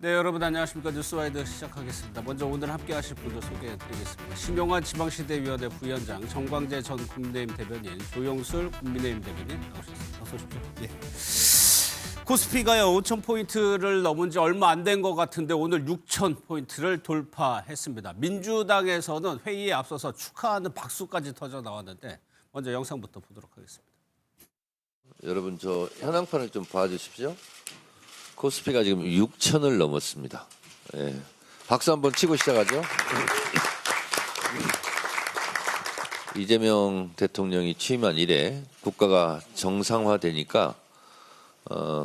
네, 여러분 안녕하십니까. 뉴스와이드 시작하겠습니다. 먼저 오늘 함께하실 분들 소개해드리겠습니다. 신용환 지방시대위원회 부위원장, 정광재 전 국민의힘 대변인, 조영술 국민의힘 대변인 나오셨습니다. 어서 오십시오. 예. 코스피가요 5,000포인트를 넘은 지 얼마 안 된 것 같은데 오늘 6,000포인트를 돌파했습니다. 민주당에서는 회의에 앞서서 축하하는 박수까지 터져 나왔는데 먼저 영상부터 보도록 하겠습니다. 여러분 저 현황판을 좀 봐주십시오. 코스피가 지금 6,000을 넘었습니다. 예. 박수 한번 치고 시작하죠. 이재명 대통령이 취임한 이래 국가가 정상화되니까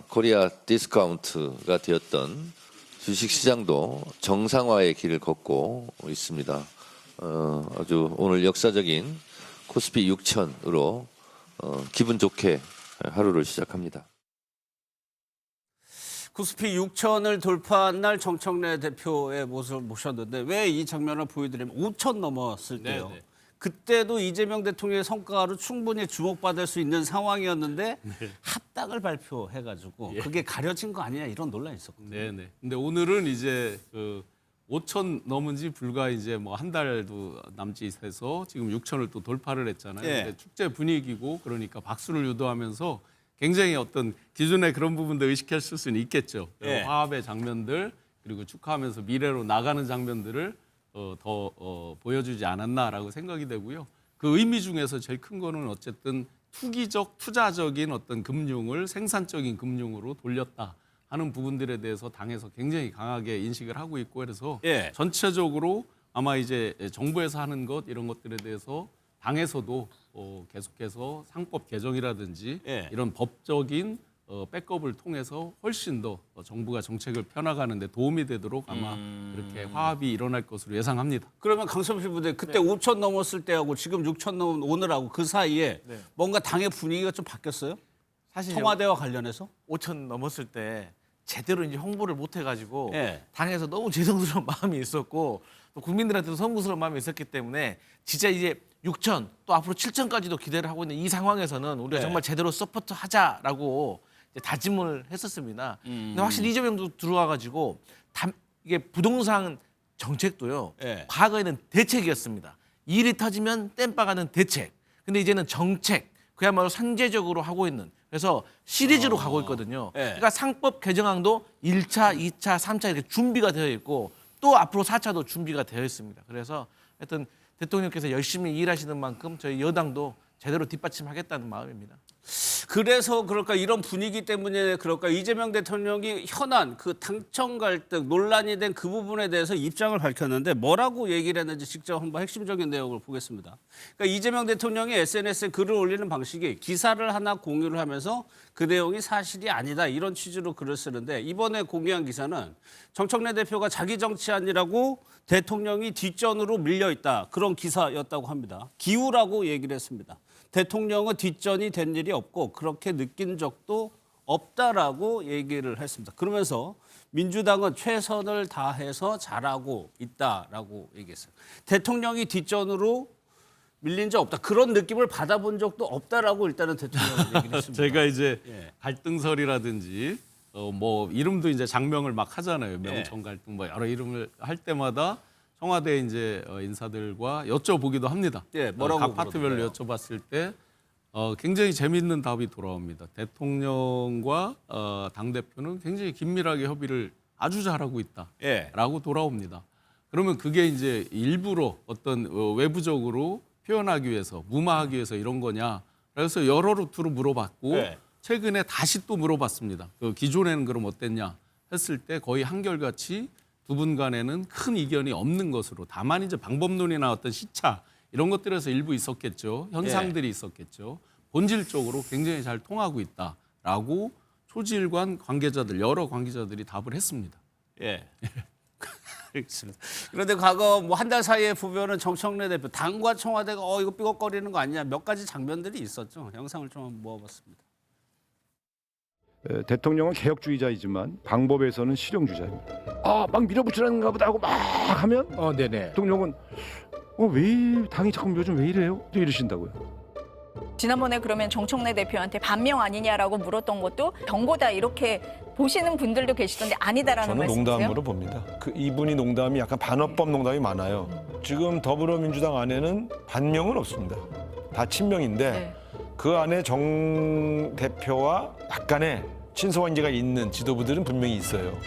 코리아 디스카운트가 되었던 주식시장도 정상화의 길을 걷고 있습니다. 아주 오늘 역사적인 코스피 6,000으로 기분 좋게 하루를 시작합니다. 코스피 6,000을 돌파한 날 정청래 대표의 모습을 모셨는데 왜 이 장면을 보여드리면 5,000 넘었을 때요. 네네. 그때도 이재명 대통령의 성과로 충분히 주목받을 수 있는 상황이었는데 네. 합당을 발표해가지고 그게 가려진 거 아니냐 이런 논란이 있었거든요. 네네. 근데 오늘은 이제 5천 넘은 지 불과 이제 뭐 한 달도 남짓 해서 지금 6천을 또 돌파를 했잖아요. 예. 근데 축제 분위기고 그러니까 박수를 유도하면서 굉장히 어떤 기존의 그런 부분도 의식했을 수는 있겠죠. 예. 화합의 장면들 그리고 축하하면서 미래로 나가는 장면들을 더 보여주지 않았나라고 생각이 되고요. 그 의미 중에서 제일 큰 거는 어쨌든 투기적, 투자적인 어떤 금융을 생산적인 금융으로 돌렸다 하는 부분들에 대해서 당에서 굉장히 강하게 인식을 하고 있고 그래서 예. 전체적으로 아마 이제 정부에서 하는 것 이런 것들에 대해서 당에서도 계속해서 상법 개정이라든지 예. 이런 법적인 백업을 통해서 훨씬 더 정부가 정책을 펴나가는 데 도움이 되도록 아마 이렇게 화합이 일어날 것으로 예상합니다. 그러면 강성필 부대 그때 5,000 넘었을 때하고 지금 6,000 넘은 오늘하고 그 사이에 뭔가 당의 분위기가 좀 바뀌었어요? 사실 청와대와 관련해서? 5천 넘었을 때 제대로 이제 홍보를 못 해가지고 예. 당에서 너무 죄송스러운 마음이 있었고 또 국민들한테도 송구스러운 마음이 있었기 때문에 진짜 이제 6천 또 앞으로 7천까지도 기대를 하고 있는 이 상황에서는 우리가 예. 정말 제대로 서포트하자라고 이제 다짐을 했었습니다. 근데 확실히 이재명도 들어와가지고 이게 부동산 정책도요. 예. 과거에는 대책이었습니다. 일이 터지면 땜빵하는 대책. 근데 이제는 정책. 그야말로 선제적으로 하고 있는. 그래서 시리즈로 가고 있거든요. 예. 그러니까 상법 개정안도 1차, 2차, 3차 이렇게 준비가 되어 있고 또 앞으로 4차도 준비가 되어 있습니다. 그래서 하여튼 대통령께서 열심히 일하시는 만큼 저희 여당도 제대로 뒷받침하겠다는 마음입니다. 그래서 그럴까 이런 분위기 때문에 그럴까 이재명 대통령이 현안 그 당청 갈등 논란이 된 그 부분에 대해서 입장을 밝혔는데 뭐라고 얘기를 했는지 직접 한번 핵심적인 내용을 보겠습니다. 그러니까 이재명 대통령이 SNS에 글을 올리는 방식이 기사를 하나 공유를 하면서 그 내용이 사실이 아니다 이런 취지로 글을 쓰는데 이번에 공유한 기사는 정청래 대표가 자기 정치안이라고 대통령이 뒷전으로 밀려 있다 그런 기사였다고 합니다. 기우라고 얘기를 했습니다. 대통령은 뒷전이 된 일이 없고 그렇게 느낀 적도 없다라고 얘기를 했습니다. 그러면서 민주당은 최선을 다해서 잘하고 있다라고 얘기했어요. 대통령이 뒷전으로 밀린 적 없다. 그런 느낌을 받아본 적도 없다라고 일단은 대통령은 얘기를 했습니다. 제가 이제 예. 갈등설이라든지 뭐 이름도 이제 장명을 막 하잖아요. 명청 갈등 뭐 여러 이름을 할 때마다 청와대 이제 인사들과 여쭤보기도 합니다. 예, 뭐라고 각 파트별로 여쭤봤을 때 굉장히 재미있는 답이 돌아옵니다. 대통령과 당 대표는 굉장히 긴밀하게 협의를 아주 잘하고 있다라고 예. 돌아옵니다. 그러면 그게 이제 일부러 어떤 외부적으로 표현하기 위해서 무마하기 위해서 이런 거냐? 그래서 여러 루트로 물어봤고 네. 최근에 다시 또 물어봤습니다. 그 기존에는 그럼 어땠냐 했을 때 거의 한결같이 두 분 간에는 큰 이견이 없는 것으로 다만 이제 방법론이나 어떤 시차 이런 것들에서 일부 있었겠죠. 현상들이 있었겠죠. 본질적으로 굉장히 잘 통하고 있다라고 초지일관 관계자들 여러 관계자들이 답을 했습니다. 예. 알겠습니다. 그런데 과거 뭐 한 달 사이에 보면은 정청래 대표 당과 청와대가 이거 삐걱거리는 거 아니냐 몇 가지 장면들이 있었죠. 영상을 좀 모아봤습니다. 대통령은 개혁주의자이지만 방법에서는 실용주의자입니다. 막 밀어붙이라는가 보다 하고 막 하면 네네. 대통령은 왜 당이 자꾸 요즘 왜 이래요? 또 이러신다고요. 지난번에 그러면 정청래 대표한테 반명 아니냐라고 물었던 것도 경고다 이렇게 보시는 분들도 계시던데 아니다라는 저는 말씀이세요? 농담으로 봅니다. 이분이 농담이 약간 반어법 농담이 많아요. 지금 더불어민주당 안에는 반명은 없습니다. 다 친명인데 네. 그 안에 정 대표와 약간의 친소관계가 있는 지도부들은 분명히 있어요.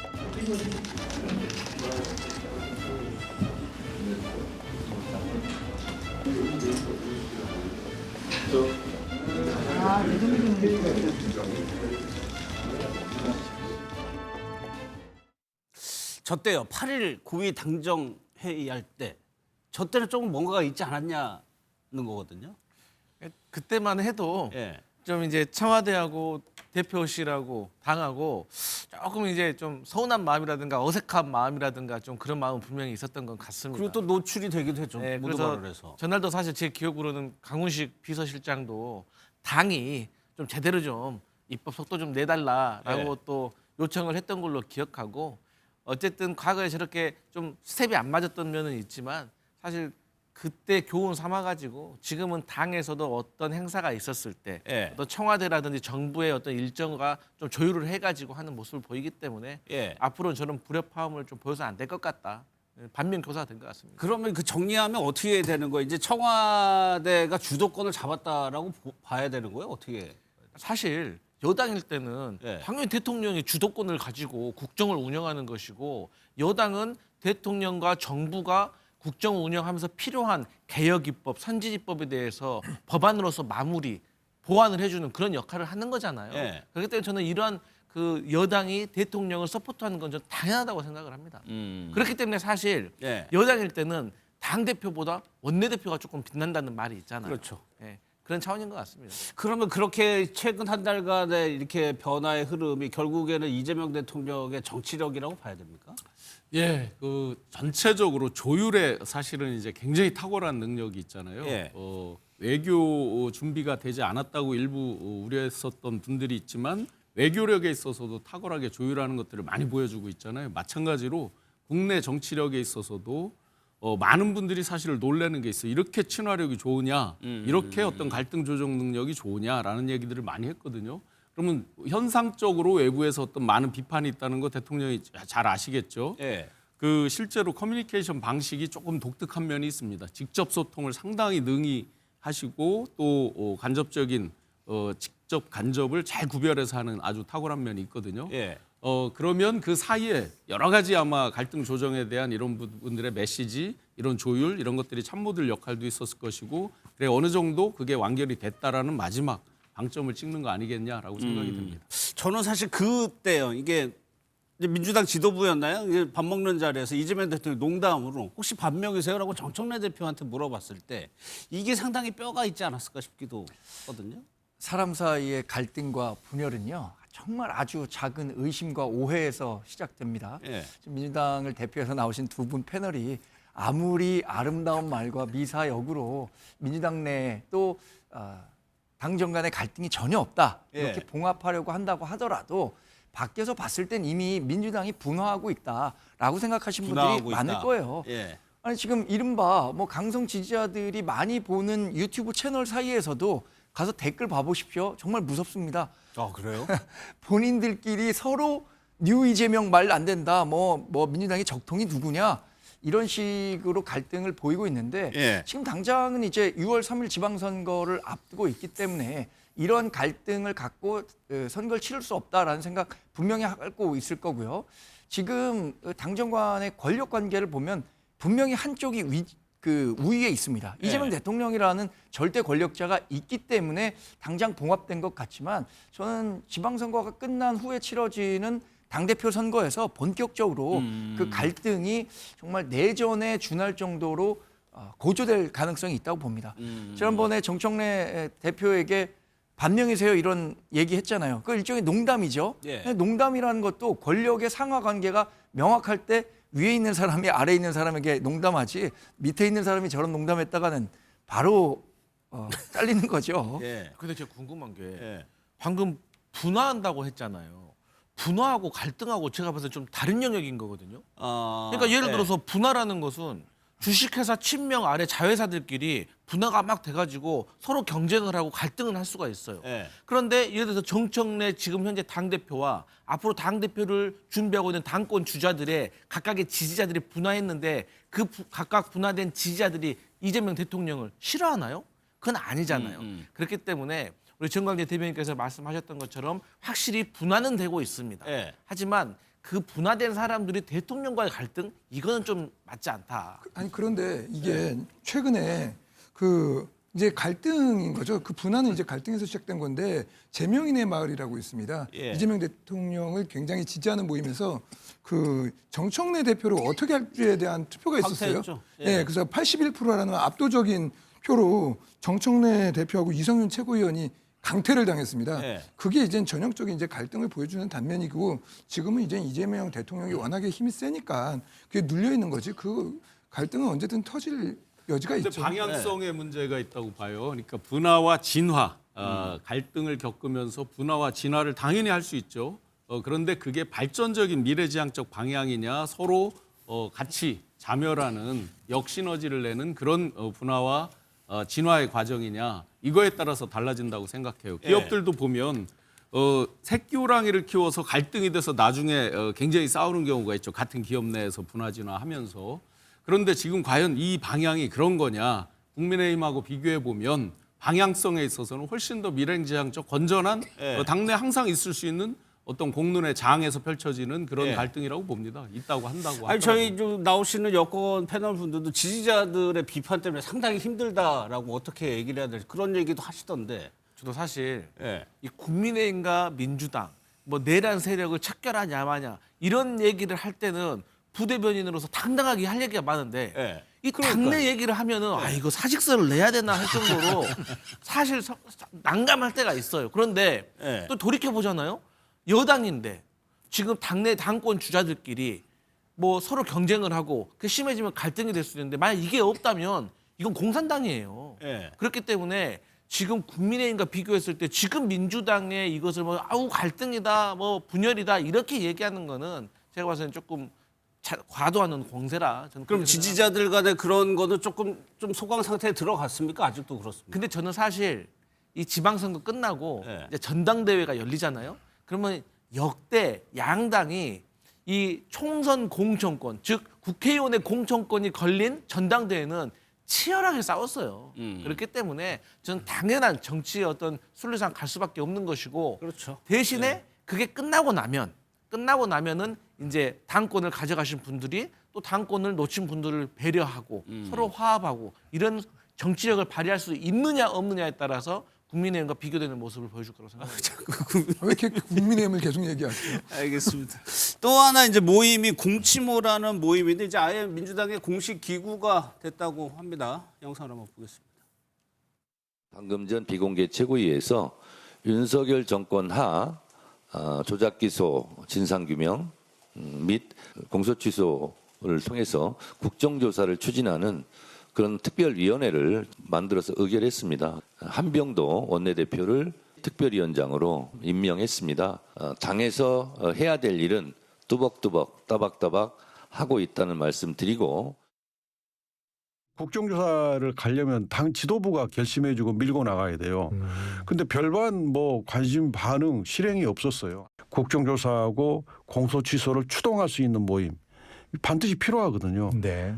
저 때요. 8일 고위 당정 회의할 때 저 때는 조금 뭔가가 있지 않았냐는 거거든요. 그때만 해도 예. 좀 이제 청와대하고 대표실하고 당하고 조금 이제 좀 서운한 마음이라든가 어색한 마음이라든가 좀 그런 마음은 분명히 있었던 것 같습니다. 그리고 또 노출이 되기도 했죠. 네, 모두 그래서 발언해서. 전날도 사실 제 기억으로는 강훈식 비서실장도 당이 좀 제대로 좀 입법 속도 좀 내달라라고 네. 또 요청을 했던 걸로 기억하고 어쨌든 과거에 저렇게 좀 스텝이 안 맞았던 면은 있지만 사실 그때 교훈 삼아가지고 지금은 당에서도 어떤 행사가 있었을 때 예. 어떤 청와대라든지 정부의 어떤 일정과 좀 조율을 해가지고 하는 모습을 보이기 때문에 예. 앞으로는 저는 불협화음을 좀 보여서 안 될 것 같다. 반면 교사가 된 것 같습니다. 그러면 그 정리하면 어떻게 되는 거예요? 이제 청와대가 주도권을 잡았다라고 봐야 되는 거예요? 어떻게? 사실 여당일 때는 예. 당연히 대통령이 주도권을 가지고 국정을 운영하는 것이고 여당은 대통령과 정부가 국정을 운영하면서 필요한 개혁 입법, 선진 입법에 대해서 법안으로서 마무리, 보완을 해주는 그런 역할을 하는 거잖아요. 예. 그렇기 때문에 저는 이러한 그 여당이 대통령을 서포트하는 건 저는 당연하다고 생각을 합니다. 그렇기 때문에 사실 예. 여당일 때는 당 대표보다 원내 대표가 조금 빛난다는 말이 있잖아요. 그렇죠. 예, 그런 차원인 것 같습니다. 그러면 그렇게 최근 한 달간의 이렇게 변화의 흐름이 결국에는 이재명 대통령의 정치력이라고 봐야 됩니까? 예, 그 전체적으로 조율에 사실은 이제 굉장히 탁월한 능력이 있잖아요. 예. 외교 준비가 되지 않았다고 일부 우려했었던 분들이 있지만 외교력에 있어서도 탁월하게 조율하는 것들을 많이 보여주고 있잖아요. 마찬가지로 국내 정치력에 있어서도 많은 분들이 사실 놀라는 게 있어요. 이렇게 친화력이 좋으냐, 이렇게 어떤 갈등 조정 능력이 좋으냐라는 얘기들을 많이 했거든요. 그러면 현상적으로 외부에서 어떤 많은 비판이 있다는 거 대통령이 잘 아시겠죠. 예. 그 실제로 커뮤니케이션 방식이 조금 독특한 면이 있습니다. 직접 소통을 상당히 능히 하시고 또 간접적인 직접 간접을 잘 구별해서 하는 아주 탁월한 면이 있거든요. 예. 그러면 그 사이에 여러 가지 아마 갈등 조정에 대한 이런 부분들의 메시지, 이런 조율 이런 것들이 참모들 역할도 있었을 것이고 그래 어느 정도 그게 완결이 됐다라는 마지막 방점을 찍는 거 아니겠냐라고 생각이 듭니다. 저는 사실 그때요. 이게 이제 민주당 지도부였나요? 이게 밥 먹는 자리에서 이재명 대통령이 농담으로 혹시 반명이세요라고 정청래 대표한테 물어봤을 때 이게 상당히 뼈가 있지 않았을까 싶기도 하거든요. 사람 사이의 갈등과 분열은요 정말 아주 작은 의심과 오해에서 시작됩니다. 예. 지금 민주당을 대표해서 나오신 두 분 패널이 아무리 아름다운 말과 미사역으로 민주당 내 또 당정 간의 갈등이 전혀 없다 이렇게 예. 봉합하려고 한다고 하더라도 밖에서 봤을 땐 이미 민주당이 분화하고 있다라고 생각하시는 분들이 분화하고 많을 있다. 거예요. 예. 아니 지금 이른바 뭐 강성 지지자들이 많이 보는 유튜브 채널 사이에서도 가서 댓글 봐보십시오. 정말 무섭습니다. 아 그래요? 본인들끼리 서로 뉴 이재명 말 안 된다. 뭐 민주당의 적통이 누구냐 이런 식으로 갈등을 보이고 있는데 예. 지금 당장은 이제 6월 3일 지방선거를 앞두고 있기 때문에 이런 갈등을 갖고 선거를 치를 수 없다라는 생각 분명히 하고 있을 거고요. 지금 당정 간의 권력 관계를 보면 분명히 한쪽이 우위에 있습니다. 이재명 대통령이라는 절대 권력자가 있기 때문에 당장 봉합된 것 같지만 저는 지방선거가 끝난 후에 치러지는 당대표 선거에서 본격적으로 그 갈등이 정말 내전에 준할 정도로 고조될 가능성이 있다고 봅니다. 지난번에 정청래 대표에게 반명이세요 이런 얘기했잖아요. 그 일종의 농담이죠. 예. 농담이라는 것도 권력의 상하 관계가 명확할 때 위에 있는 사람이 아래에 있는 사람에게 농담하지 밑에 있는 사람이 저런 농담했다가는 바로 잘리는 거죠. 예. 근데 제가 궁금한 게 예. 방금 분화한다고 했잖아요. 분화하고 갈등하고 제가 봐서 좀 다른 영역인 거거든요. 그러니까 예를 예. 들어서 분화라는 것은 주식회사 친명 아래 자회사들끼리 분화가 막 돼가지고 서로 경쟁을 하고 갈등을 할 수가 있어요. 예. 그런데 예를 들어서 정청래 지금 현재 당대표와 앞으로 당대표를 준비하고 있는 당권 주자들의 각각의 지지자들이 분화했는데 그 각각 분화된 지지자들이 이재명 대통령을 싫어하나요? 그건 아니잖아요. 그렇기 때문에 우리 정광재 대변인께서 말씀하셨던 것처럼 확실히 분화는 되고 있습니다. 예. 하지만 그 분화된 사람들이 대통령과의 갈등 이거는 좀 맞지 않다. 아니 그런데 이게 최근에 그 이제 갈등인 거죠. 그 분화는 이제 갈등에서 시작된 건데 제명인의 마을이라고 있습니다. 예. 이재명 대통령을 굉장히 지지하는 모임에서 그 정청래 대표를 어떻게 할지에 대한 투표가 있었어요. 강퇴했죠. 예. 예, 그래서 81%라는 압도적인 표로 정청래 대표하고 이성윤 최고위원이 강퇴를 당했습니다. 예. 그게 이제 전형적인 이제 갈등을 보여주는 단면이고 지금은 이제 이재명 대통령이 워낙에 힘이 세니까 그게 눌려 있는 거지. 그 갈등은 언제든 터질 여지가 근데 있죠. 방향성에 문제가 있다고 봐요. 그러니까 분화와 진화, 갈등을 겪으면서 분화와 진화를 당연히 할 수 있죠. 그런데 그게 발전적인 미래지향적 방향이냐, 서로 같이 자멸하는 역시너지를 내는 그런 분화와 진화의 과정이냐, 이거에 따라서 달라진다고 생각해요. 기업들도 보면 새끼 호랑이를 키워서 갈등이 돼서 나중에 굉장히 싸우는 경우가 있죠. 같은 기업 내에서 분화 진화하면서. 그런데 지금 과연 이 방향이 그런 거냐? 국민의힘하고 비교해 보면 방향성에 있어서는 훨씬 더 미래지향적 건전한 당내 항상 있을 수 있는 어떤 공론의 장에서 펼쳐지는 그런 예. 갈등이라고 봅니다. 있다고 한다고. 아니 하더라고요. 저희 좀 나오시는 여권 패널 분들도 지지자들의 비판 때문에 상당히 힘들다라고 어떻게 얘기를 해야 될지 그런 얘기도 하시던데. 저도 사실 예. 이 국민의힘과 민주당 뭐 내란 세력을 척결하냐 마냐 이런 얘기를 할 때는 부대변인으로서 당당하게 할 얘기가 많은데 예. 이 당내 얘기를 하면은 아 이거 사직서를 내야 되나 할 정도로 사실 난감할 때가 있어요. 그런데 예. 또 돌이켜 보잖아요. 여당인데 지금 당내 당권 주자들끼리 뭐 서로 경쟁을 하고 그 심해지면 갈등이 될 수 있는데 만약 이게 없다면 이건 공산당이에요. 예. 그렇기 때문에 지금 국민의힘과 비교했을 때 지금 민주당의 이것을 뭐 아우 갈등이다 뭐 분열이다 이렇게 얘기하는 거는 제가 봐서는 조금 과도한 공세라 저는 그럼 그렇게 지지자들 간에 그런 거는 조금 좀 소강 상태에 들어갔습니까? 아직도 그렇습니까? 근데 저는 사실 이 지방선거 끝나고 네. 이제 전당대회가 열리잖아요. 그러면 역대 양당이 이 총선 공천권, 즉 국회의원의 공천권이 걸린 전당대회는 치열하게 싸웠어요. 그렇기 때문에 저는 당연한 정치의 어떤 순리상 갈 수밖에 없는 것이고 그렇죠. 대신에 그게 끝나고나면은 이제 당권을 가져가신 분들이 또 당권을 놓친 분들을 배려하고 서로 화합하고 이런 정치력을 발휘할 수 있느냐 없느냐에 따라서 국민의힘과 비교되는 모습을 보여줄 거라고 생각합니다. 왜 이렇게 국민의힘을 계속 얘기하세요? 알겠습니다. 또 하나 이제 모임이 공치모라는 모임인데 이제 아예 민주당의 공식 기구가 됐다고 합니다. 영상을 한번 보겠습니다. 방금 전 비공개 최고위에서 윤석열 정권 하 조작 기소, 진상 규명 및 공소 취소를 통해서 국정조사를 추진하는 그런 특별위원회를 만들어서 의결했습니다. 한병도 원내대표를 특별위원장으로 임명했습니다. 당에서 해야 될 일은 뚜벅뚜벅 따박따박 하고 있다는 말씀 드리고 국정조사를 가려면 당 지도부가 결심해주고 밀고 나가야 돼요. 근데 별반 뭐 관심 반응 실행이 없었어요. 국정조사하고 공소취소를 추동할 수 있는 모임 반드시 필요하거든요. 네.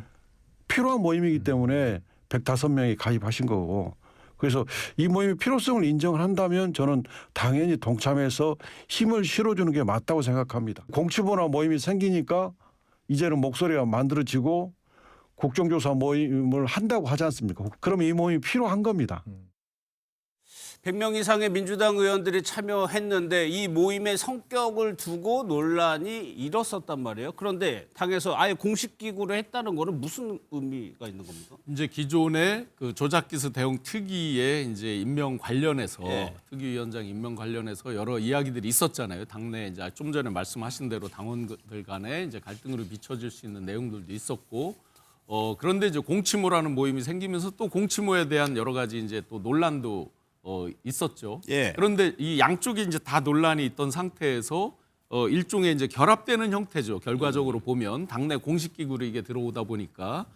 필요한 모임이기 때문에 105명이 가입하신 거고 그래서 이 모임의 필요성을 인정을 한다면 저는 당연히 동참해서 힘을 실어주는 게 맞다고 생각합니다. 공치보나 모임이 생기니까 이제는 목소리가 만들어지고 국정조사 모임을 한다고 하지 않습니까? 그러면 이 모임이 필요한 겁니다. 100명 이상의 민주당 의원들이 참여했는데 이 모임의 성격을 두고 논란이 일었었단 말이에요. 그런데 당에서 아예 공식 기구로 했다는 거는 무슨 의미가 있는 겁니까? 이제 기존의 그 조작기수 대응 특위의 이제 임명 관련해서 예. 특위위원장 임명 관련해서 여러 이야기들이 있었잖아요. 당내 이제 좀 전에 말씀하신 대로 당원들 간에 이제 갈등으로 비춰질 수 있는 내용들도 있었고, 그런데 이제 공치모라는 모임이 생기면서 또 공치모에 대한 여러 가지 이제 또 논란도 있었죠. 예. 그런데 이 양쪽이 이제 다 논란이 있던 상태에서 일종의 이제 결합되는 형태죠. 결과적으로 보면 당내 공식 기구로 이게 들어오다 보니까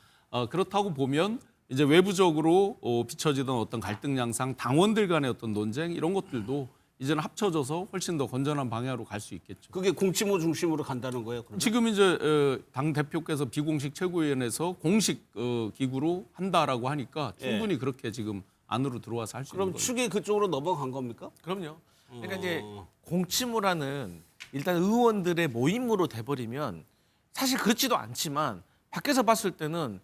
그렇다고 보면 이제 외부적으로 비춰지던 어떤 갈등 양상, 당원들 간의 어떤 논쟁 이런 것들도 이제는 합쳐져서 훨씬 더 건전한 방향으로 갈 수 있겠죠. 그게 공치모 중심으로 간다는 거예요. 그러면? 지금 이제 당 대표께서 비공식 최고위원회에서 공식 기구로 한다라고 하니까 충분히 그렇게 지금 안으로 들어와서 할 수 있는 그럼 거죠. 축이 그쪽으로 넘어간 겁니까? 그럼요. 그러니까 이제 공치모라는 일단 의원들의 모임으로 돼버리면 사실 그렇지도 않지만 밖에서 봤을 때는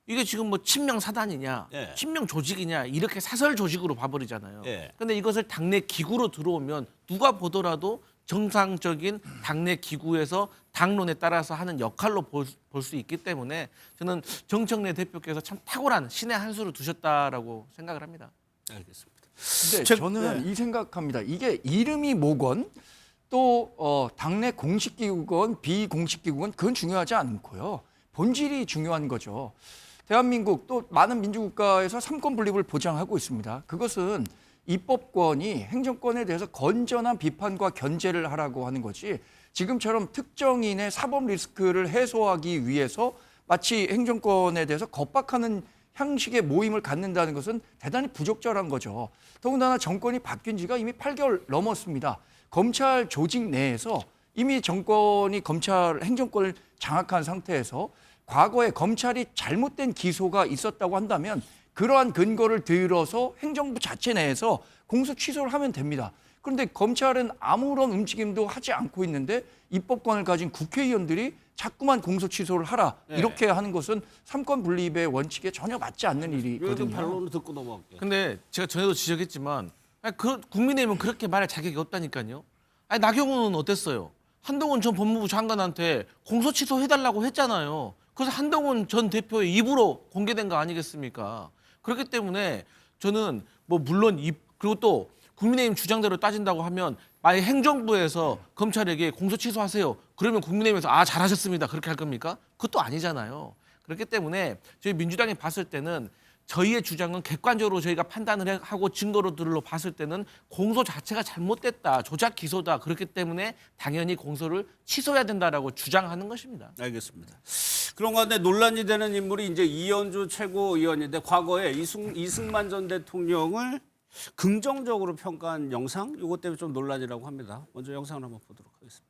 이게 지금 뭐 친명 사단이냐, 예. 친명 조직이냐 이렇게 사설 조직으로 봐버리잖아요. 예. 근데 이것을 당내 기구로 들어오면 누가 보더라도 정상적인 당내 기구에서 당론에 따라서 하는 역할로 볼 수 있기 때문에 저는 정청래 대표께서 참 탁월한 신의 한 수를 두셨다라고 생각을 합니다. 알겠습니다. 근데 제- 저는 네. 이 생각합니다. 이게 이름이 뭐건 또 당내 공식 기구건 비공식 기구건 그건 중요하지 않고요. 본질이 중요한 거죠. 대한민국 또 많은 민주국가에서 삼권 분립을 보장하고 있습니다. 그것은 입법권이 행정권에 대해서 건전한 비판과 견제를 하라고 하는 거지 지금처럼 특정인의 사법 리스크를 해소하기 위해서 마치 행정권에 대해서 겁박하는 형식의 모임을 갖는다는 것은 대단히 부적절한 거죠. 더군다나 정권이 바뀐 지가 이미 8개월 넘었습니다. 검찰 조직 내에서 이미 정권이 검찰 행정권을 장악한 상태에서 과거에 검찰이 잘못된 기소가 있었다고 한다면 그러한 근거를 들어서 행정부 자체 내에서 공소 취소를 하면 됩니다. 그런데 검찰은 아무런 움직임도 하지 않고 있는데 입법권을 가진 국회의원들이 자꾸만 공소 취소를 하라 이렇게 하는 것은 삼권 분립의 원칙에 전혀 맞지 않는 요즘 일이거든요. 반론을 듣고 넘어갈게요. 근데 제가 전에도 지적했지만 국민의힘은 그렇게 말할 자격이 없다니까요. 아니 나경원은 어땠어요? 한동훈 전 법무부 장관한테 공소 취소해달라고 했잖아요. 그래서 한동훈 전 대표의 입으로 공개된 거 아니겠습니까? 그렇기 때문에 저는 뭐 물론 그리고 또 국민의힘 주장대로 따진다고 하면 만약 행정부에서 검찰에게 공소 취소하세요. 그러면 국민의힘에서 아 잘하셨습니다. 그렇게 할 겁니까? 그것도 아니잖아요. 그렇기 때문에 저희 민주당이 봤을 때는 저희의 주장은 객관적으로 저희가 판단을 하고 증거로들로 봤을 때는 공소 자체가 잘못됐다. 조작 기소다. 그렇기 때문에 당연히 공소를 취소해야 된다라고 주장하는 것입니다. 알겠습니다. 그런 가운데 논란이 되는 인물이 이제 이현주 최고위원인데 과거에 이승만 전 대통령을 긍정적으로 평가한 영상 이것 때문에 좀 논란이라고 합니다. 먼저 영상을 한번 보도록 하겠습니다.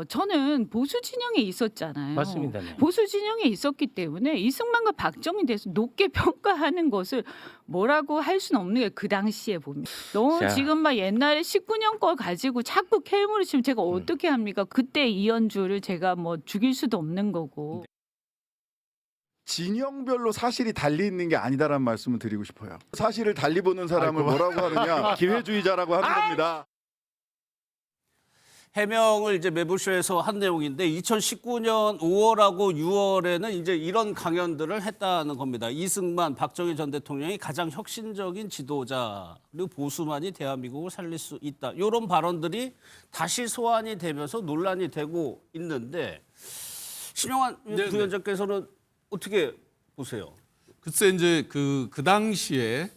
저는 보수 진영에 있었잖아요. 맞습니다. 네. 보수 진영에 있었기 때문에 이승만과 박정희에 대해서 높게 평가하는 것을 뭐라고 할 수는 없는 게 그 당시에 보면 너무 자. 지금 막 옛날에 19년 걸 가지고 자꾸 캐물을 치면 제가 어떻게 합니까? 그때 이현주를 제가 뭐 죽일 수도 없는 거고. 진영별로 사실이 달리 있는 게 아니다라는 말씀을 드리고 싶어요. 사실을 달리 보는 사람을 뭐라고 하느냐? 기회주의자라고 하는 겁니다. 해명을 이제 매불쇼에서 한 내용인데 2019년 5월하고 6월에는 이제 이런 강연들을 했다는 겁니다. 이승만, 박정희 전 대통령이 가장 혁신적인 지도자 그리고 보수만이 대한민국을 살릴 수 있다. 이런 발언들이 다시 소환이 되면서 논란이 되고 있는데 신영환 부위원장께서는 어떻게 보세요? 글쎄 이제 그 당시에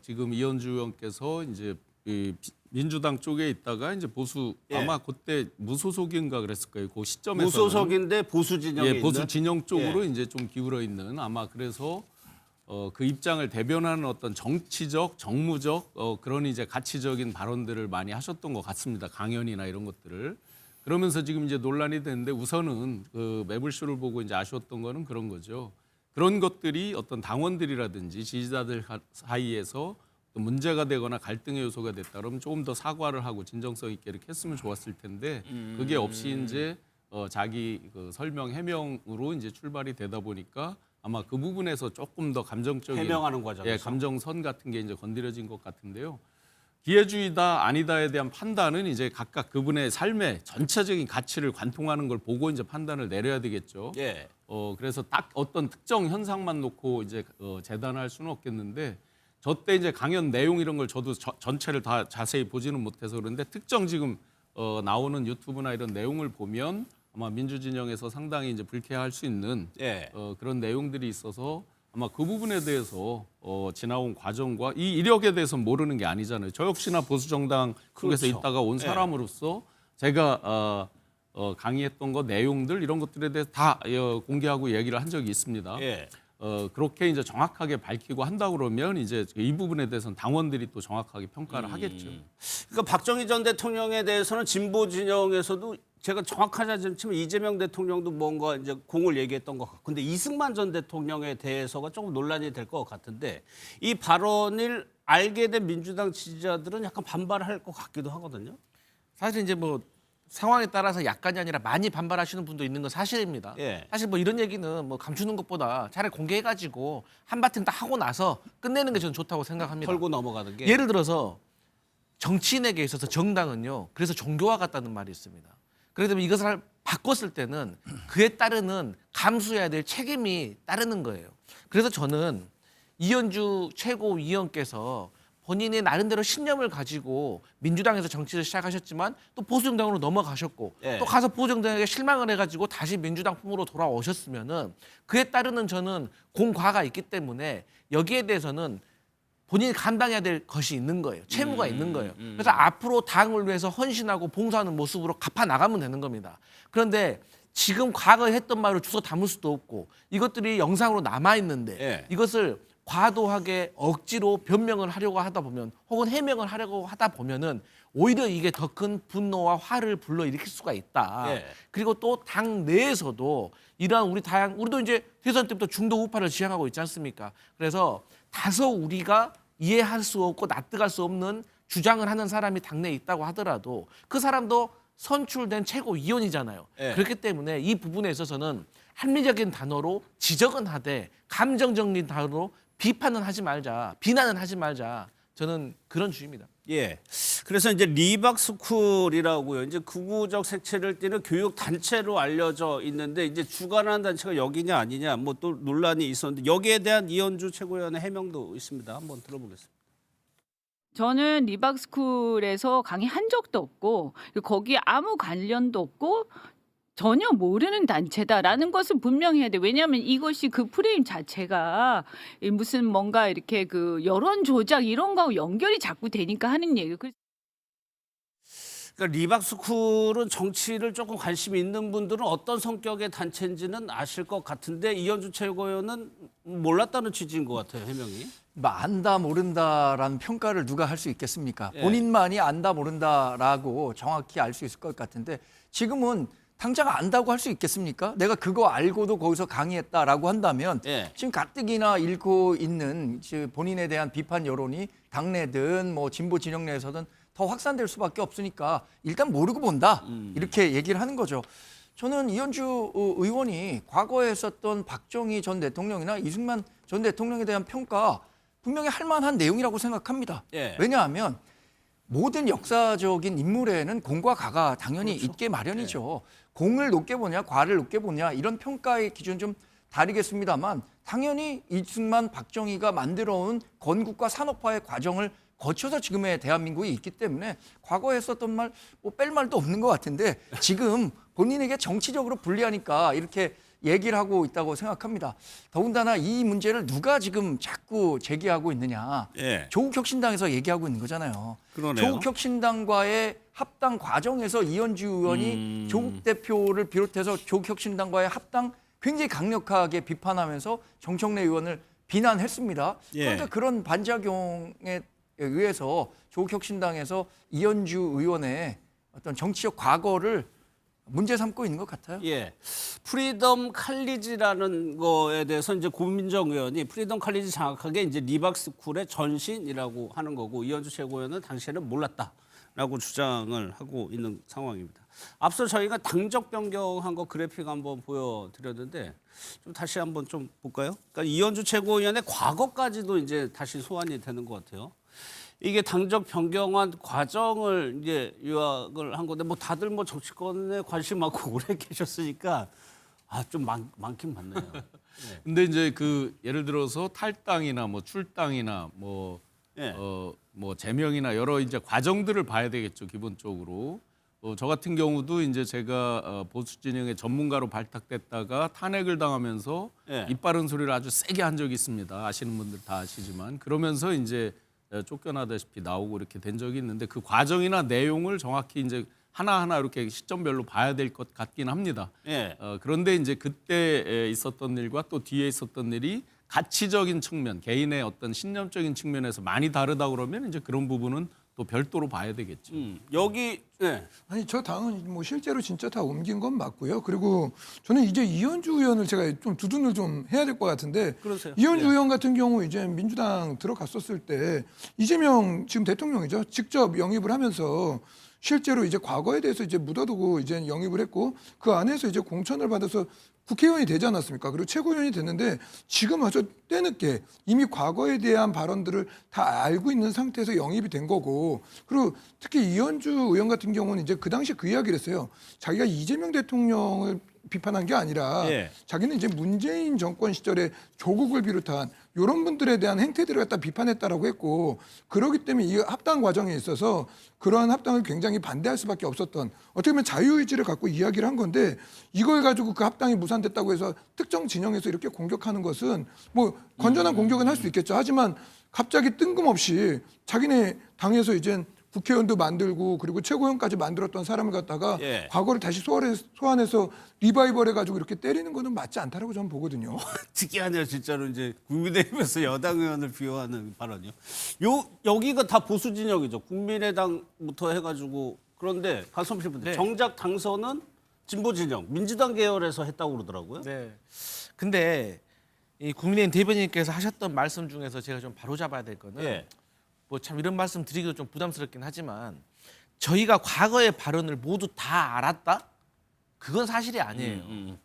지금 이현주 의원께서 이제 이 민주당 쪽에 있다가 이제 보수 아마 그때 무소속인가 그랬을 거예요. 그 시점에서 무소속인데 보수 진영에 보수 있는? 진영 쪽으로 이제 좀 기울어 있는 아마 그래서 그 입장을 대변하는 어떤 정치적, 정무적 그런 이제 가치적인 발언들을 많이 하셨던 것 같습니다. 강연이나 이런 것들을. 그러면서 지금 이제 논란이 되는데 우선은 그 매불쇼를 보고 이제 아쉬웠던 거는 그런 거죠. 그런 것들이 어떤 당원들이라든지 지지자들 사이에서 문제가 되거나 갈등의 요소가 됐다 그러면 조금 더 사과를 하고 진정성 있게 이렇게 했으면 좋았을 텐데 그게 없이 이제 자기 그 설명 해명으로 이제 출발이 되다 보니까 아마 그 부분에서 조금 더 감정적인 해명하는 과정에서. 예, 감정선 같은 게 이제 건드려진 것 같은데요. 기회주의다 아니다에 대한 판단은 이제 각각 그분의 삶의 전체적인 가치를 관통하는 걸 보고 이제 판단을 내려야 되겠죠. 예. 그래서 딱 어떤 특정 현상만 놓고 이제 재단할 수는 없겠는데 저때 이제 강연 내용 이런 걸 저도 전체를 다 자세히 보지는 못해서 그런데 특정 지금 나오는 유튜브나 이런 내용을 보면 아마 민주진영에서 상당히 이제 불쾌할 수 있는 그런 내용들이 있어서 아마 그 부분에 대해서 지나온 과정과 이 이력에 대해서 모르는 게 아니잖아요. 저 역시나 보수정당 속에서 그렇죠. 있다가 온 사람으로서 제가 강의했던 거 내용들 이런 것들에 대해서 다 공개하고 얘기를 한 적이 있습니다. 그렇게 이제 정확하게 밝히고 한다 그러면 이제 이 부분에 대해서는 당원들이 또 정확하게 평가를 하겠죠. 그러니까 박정희 전 대통령에 대해서는 진보 진영에서도 제가 정확하지 않지만 이재명 대통령도 뭔가 이제 공을 얘기했던 것 같고, 근데 이승만 전 대통령에 대해서가 조금 논란이 될 것 같은데 이 발언을 알게 된 민주당 지지자들은 약간 반발할 것 같기도 하거든요. 사실 이제 뭐 상황에 따라서 약간이 아니라 많이 반발하시는 분도 있는 건 사실입니다. 예. 사실 뭐 이런 얘기는 뭐 감추는 것보다 차라리 공개해가지고 한바탕 다 하고 나서 끝내는 게 저는 좋다고 생각합니다. 털고 넘어가는 게. 예를 들어서 정치인에게 있어서 정당은요. 그래서 종교와 같다는 말이 있습니다. 그렇기 때문에 이것을 바꿨을 때는 그에 따르는 감수해야 될 책임이 따르는 거예요. 그래서 저는 이현주 최고위원께서 본인의 나름대로 신념을 가지고 민주당에서 정치를 시작하셨지만 또 보수정당으로 넘어가셨고 예. 또 가서 보수정당에게 실망을 해가지고 다시 민주당 품으로 돌아오셨으면은 그에 따르는 저는 공과가 있기 때문에 여기에 대해서는 본인이 감당해야 될 것이 있는 거예요. 채무가 있는 거예요. 그래서 앞으로 당을 위해서 헌신하고 봉사하는 모습으로 갚아 나가면 되는 겁니다. 그런데 지금 과거에 했던 말을 주워 담을 수도 없고 이것들이 영상으로 남아 있는데 예. 이것을 과도하게 억지로 변명을 하려고 하다 보면 혹은 해명을 하려고 하다 보면은 오히려 이게 더 큰 분노와 화를 불러일으킬 수가 있다. 예. 그리고 또 당 내에서도 이러한 우리도 이제 대선 때부터 중도 우파를 지향하고 있지 않습니까? 그래서 다소 우리가 이해할 수 없고 납득할 수 없는 주장을 하는 사람이 당내에 있다고 하더라도 그 사람도 선출된 최고위원이잖아요. 예. 그렇기 때문에 이 부분에 있어서는 합리적인 단어로 지적은 하되 감정적인 단어로 비판은 하지 말자, 비난은 하지 말자. 저는 그런 주의입니다. 예. 그래서 이제 리박스쿨이라고요. 이제 극우적 색채를 띠는 교육 단체로 알려져 있는데 이제 주관하는 단체가 여기냐 아니냐 뭐 또 논란이 있었는데 여기에 대한 이현주 최고위원의 해명도 있습니다. 한번 들어보겠습니다. 저는 리박스쿨에서 강의한 적도 없고 거기에 아무 관련도 없고 전혀 모르는 단체다라는 것을 분명히 해야 돼. 왜냐하면 이것이 그 프레임 자체가 무슨 뭔가 이렇게 그 여론 조작 이런 거하고 연결이 자꾸 되니까 하는 얘기예요. 그러니까 리박스쿨은 정치를 조금 관심 있는 분들은 어떤 성격의 단체인지는 아실 것 같은데 이현주 최고위원은 몰랐다는 취지인 것 같아요. 해명이. 뭐 안다 모른다라는 평가를 누가 할 수 있겠습니까? 예. 본인만이 안다 모른다라고 정확히 알 수 있을 것 같은데 지금은 당장 안다고 할 수 있겠습니까? 내가 그거 알고도 거기서 강의했다라고 한다면 예. 지금 가뜩이나 잃고 있는 본인에 대한 비판 여론이 당내든 뭐 진보 진영 내에서든 더 확산될 수밖에 없으니까 일단 모르고 본다 이렇게 얘기를 하는 거죠. 저는 이현주 의원이 과거에 했었던 박정희 전 대통령이나 이승만 전 대통령에 대한 평가 분명히 할 만한 내용이라고 생각합니다. 예. 왜냐하면 모든 역사적인 인물에는 공과 가가 당연히 있게 마련이죠. 공을 높게 보냐 과를 높게 보냐 이런 평가의 기준 좀 다르겠습니다만 당연히 이승만 박정희가 만들어온 건국과 산업화의 과정을 거쳐서 지금의 대한민국이 있기 때문에 과거에 했었던 말 뭐 뺄 말도 없는 것 같은데 지금 본인에게 정치적으로 불리하니까 이렇게 얘기를 하고 있다고 생각합니다. 더군다나 이 문제를 누가 지금 자꾸 제기하고 있느냐. 예. 조국혁신당에서 얘기하고 있는 거잖아요. 그러네요. 조국혁신당과의 합당 과정에서 이현주 의원이 조국 대표를 비롯해서 조국혁신당과의 합당 굉장히 강력하게 비판하면서 정청래 의원을 비난했습니다. 예. 그런데 그런 반작용에 의해서 조국혁신당에서 이현주 의원의 어떤 정치적 과거를 문제 삼고 있는 것 같아요. 예. 프리덤 칼리지라는 거에 대해서 이제 고민정 의원이 프리덤 칼리지 정확하게 이제 리박스쿨의 전신이라고 하는 거고 이현주 최고위원은 당시에는 몰랐다라고 주장을 하고 있는 상황입니다. 앞서 저희가 당적 변경한 거 그래픽 한번 보여드렸는데 좀 다시 한번 좀 볼까요? 그러니까 이현주 최고위원의 과거까지도 이제 다시 소환이 되는 것 같아요. 이게 당적 변경한 과정을 이제 요약을 한 건데 뭐 다들 뭐 정치권에 관심 많고 오래 계셨으니까 좀 많긴 많네요. 근데 이제 그 예를 들어서 탈당이나 뭐 출당이나 뭐 예. 뭐 제명이나 여러 이제 과정들을 봐야 되겠죠 기본적으로. 저 같은 경우도 이제 제가 보수 진영의 전문가로 발탁됐다가 탄핵을 당하면서 예. 입 바른 소리를 아주 세게 한 적이 있습니다. 아시는 분들 다 아시지만 그러면서 이제 쫓겨나다시피 나오고 이렇게 된 적이 있는데 그 과정이나 내용을 정확히 이제 하나하나 이렇게 시점별로 봐야 될 것 같긴 합니다. 예. 그런데 이제 그때 있었던 일과 또 뒤에 있었던 일이 가치적인 측면, 개인의 어떤 신념적인 측면에서 많이 다르다 그러면 이제 그런 부분은 또 별도로 봐야 되겠죠. 여기 예. 아니 저 당은 뭐 실제로 진짜 다 옮긴 건 맞고요. 그리고 저는 이제 이현주 의원을 제가 좀 두둔을 좀 해야 될 것 같은데 그러세요. 이현주 예. 의원 같은 경우 이제 민주당 들어갔었을 때 이재명 지금 대통령이죠. 직접 영입을 하면서 실제로 이제 과거에 대해서 이제 묻어두고 이제 영입을 했고 그 안에서 이제 공천을 받아서 국회의원이 되지 않았습니까? 그리고 최고위원이 됐는데 지금 아주 때늦게 이미 과거에 대한 발언들을 다 알고 있는 상태에서 영입이 된 거고 그리고 특히 이현주 의원 같은 경우는 이제 그 당시에 그 이야기를 했어요. 자기가 이재명 대통령을 비판한 게 아니라 예. 자기는 이제 문재인 정권 시절에 조국을 비롯한 이런 분들에 대한 행태들을 갖다 비판했다라고 했고 그렇기 때문에 이 합당 과정에 있어서 그러한 합당을 굉장히 반대할 수밖에 없었던 어떻게 보면 자유의지를 갖고 이야기를 한 건데 이걸 가지고 그 합당이 무산됐다고 해서 특정 진영에서 이렇게 공격하는 것은 뭐 건전한 공격은 할 수 있겠죠. 하지만 갑자기 뜬금없이 자기네 당에서 이제 국회의원도 만들고 그리고 최고위원까지 만들었던 사람을 갖다가 예. 과거를 다시 소환해서 리바이벌해가지고 이렇게 때리는 거는 맞지 않다라고 저는 보거든요. 특이하네요, 진짜로 이제 국민의힘에서 여당 의원을 비호하는 발언이요. 여기가 다 보수 진영이죠. 국민의당부터 해가지고 그런데 박선필 분들 네. 정작 당선은 진보 진영, 민주당 계열에서 했다고 그러더라고요. 네. 근데 이 국민의힘 대변인께서 하셨던 말씀 중에서 제가 좀 바로잡아야 될 거는 예. 뭐 참 이런 말씀 드리기도 좀 부담스럽긴 하지만 저희가 과거의 발언을 모두 다 알았다? 그건 사실이 아니에요.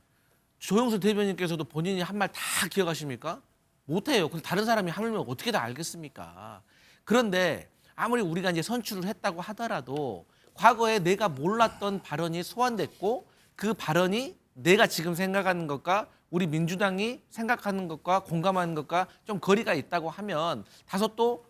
조영수 대변인께서도 본인이 한 말 다 기억하십니까? 못해요. 근데 다른 사람이 하면 어떻게 다 알겠습니까? 그런데 아무리 우리가 이제 선출을 했다고 하더라도 과거에 내가 몰랐던 발언이 소환됐고 그 발언이 내가 지금 생각하는 것과 우리 민주당이 생각하는 것과 공감하는 것과 좀 거리가 있다고 하면 다소 또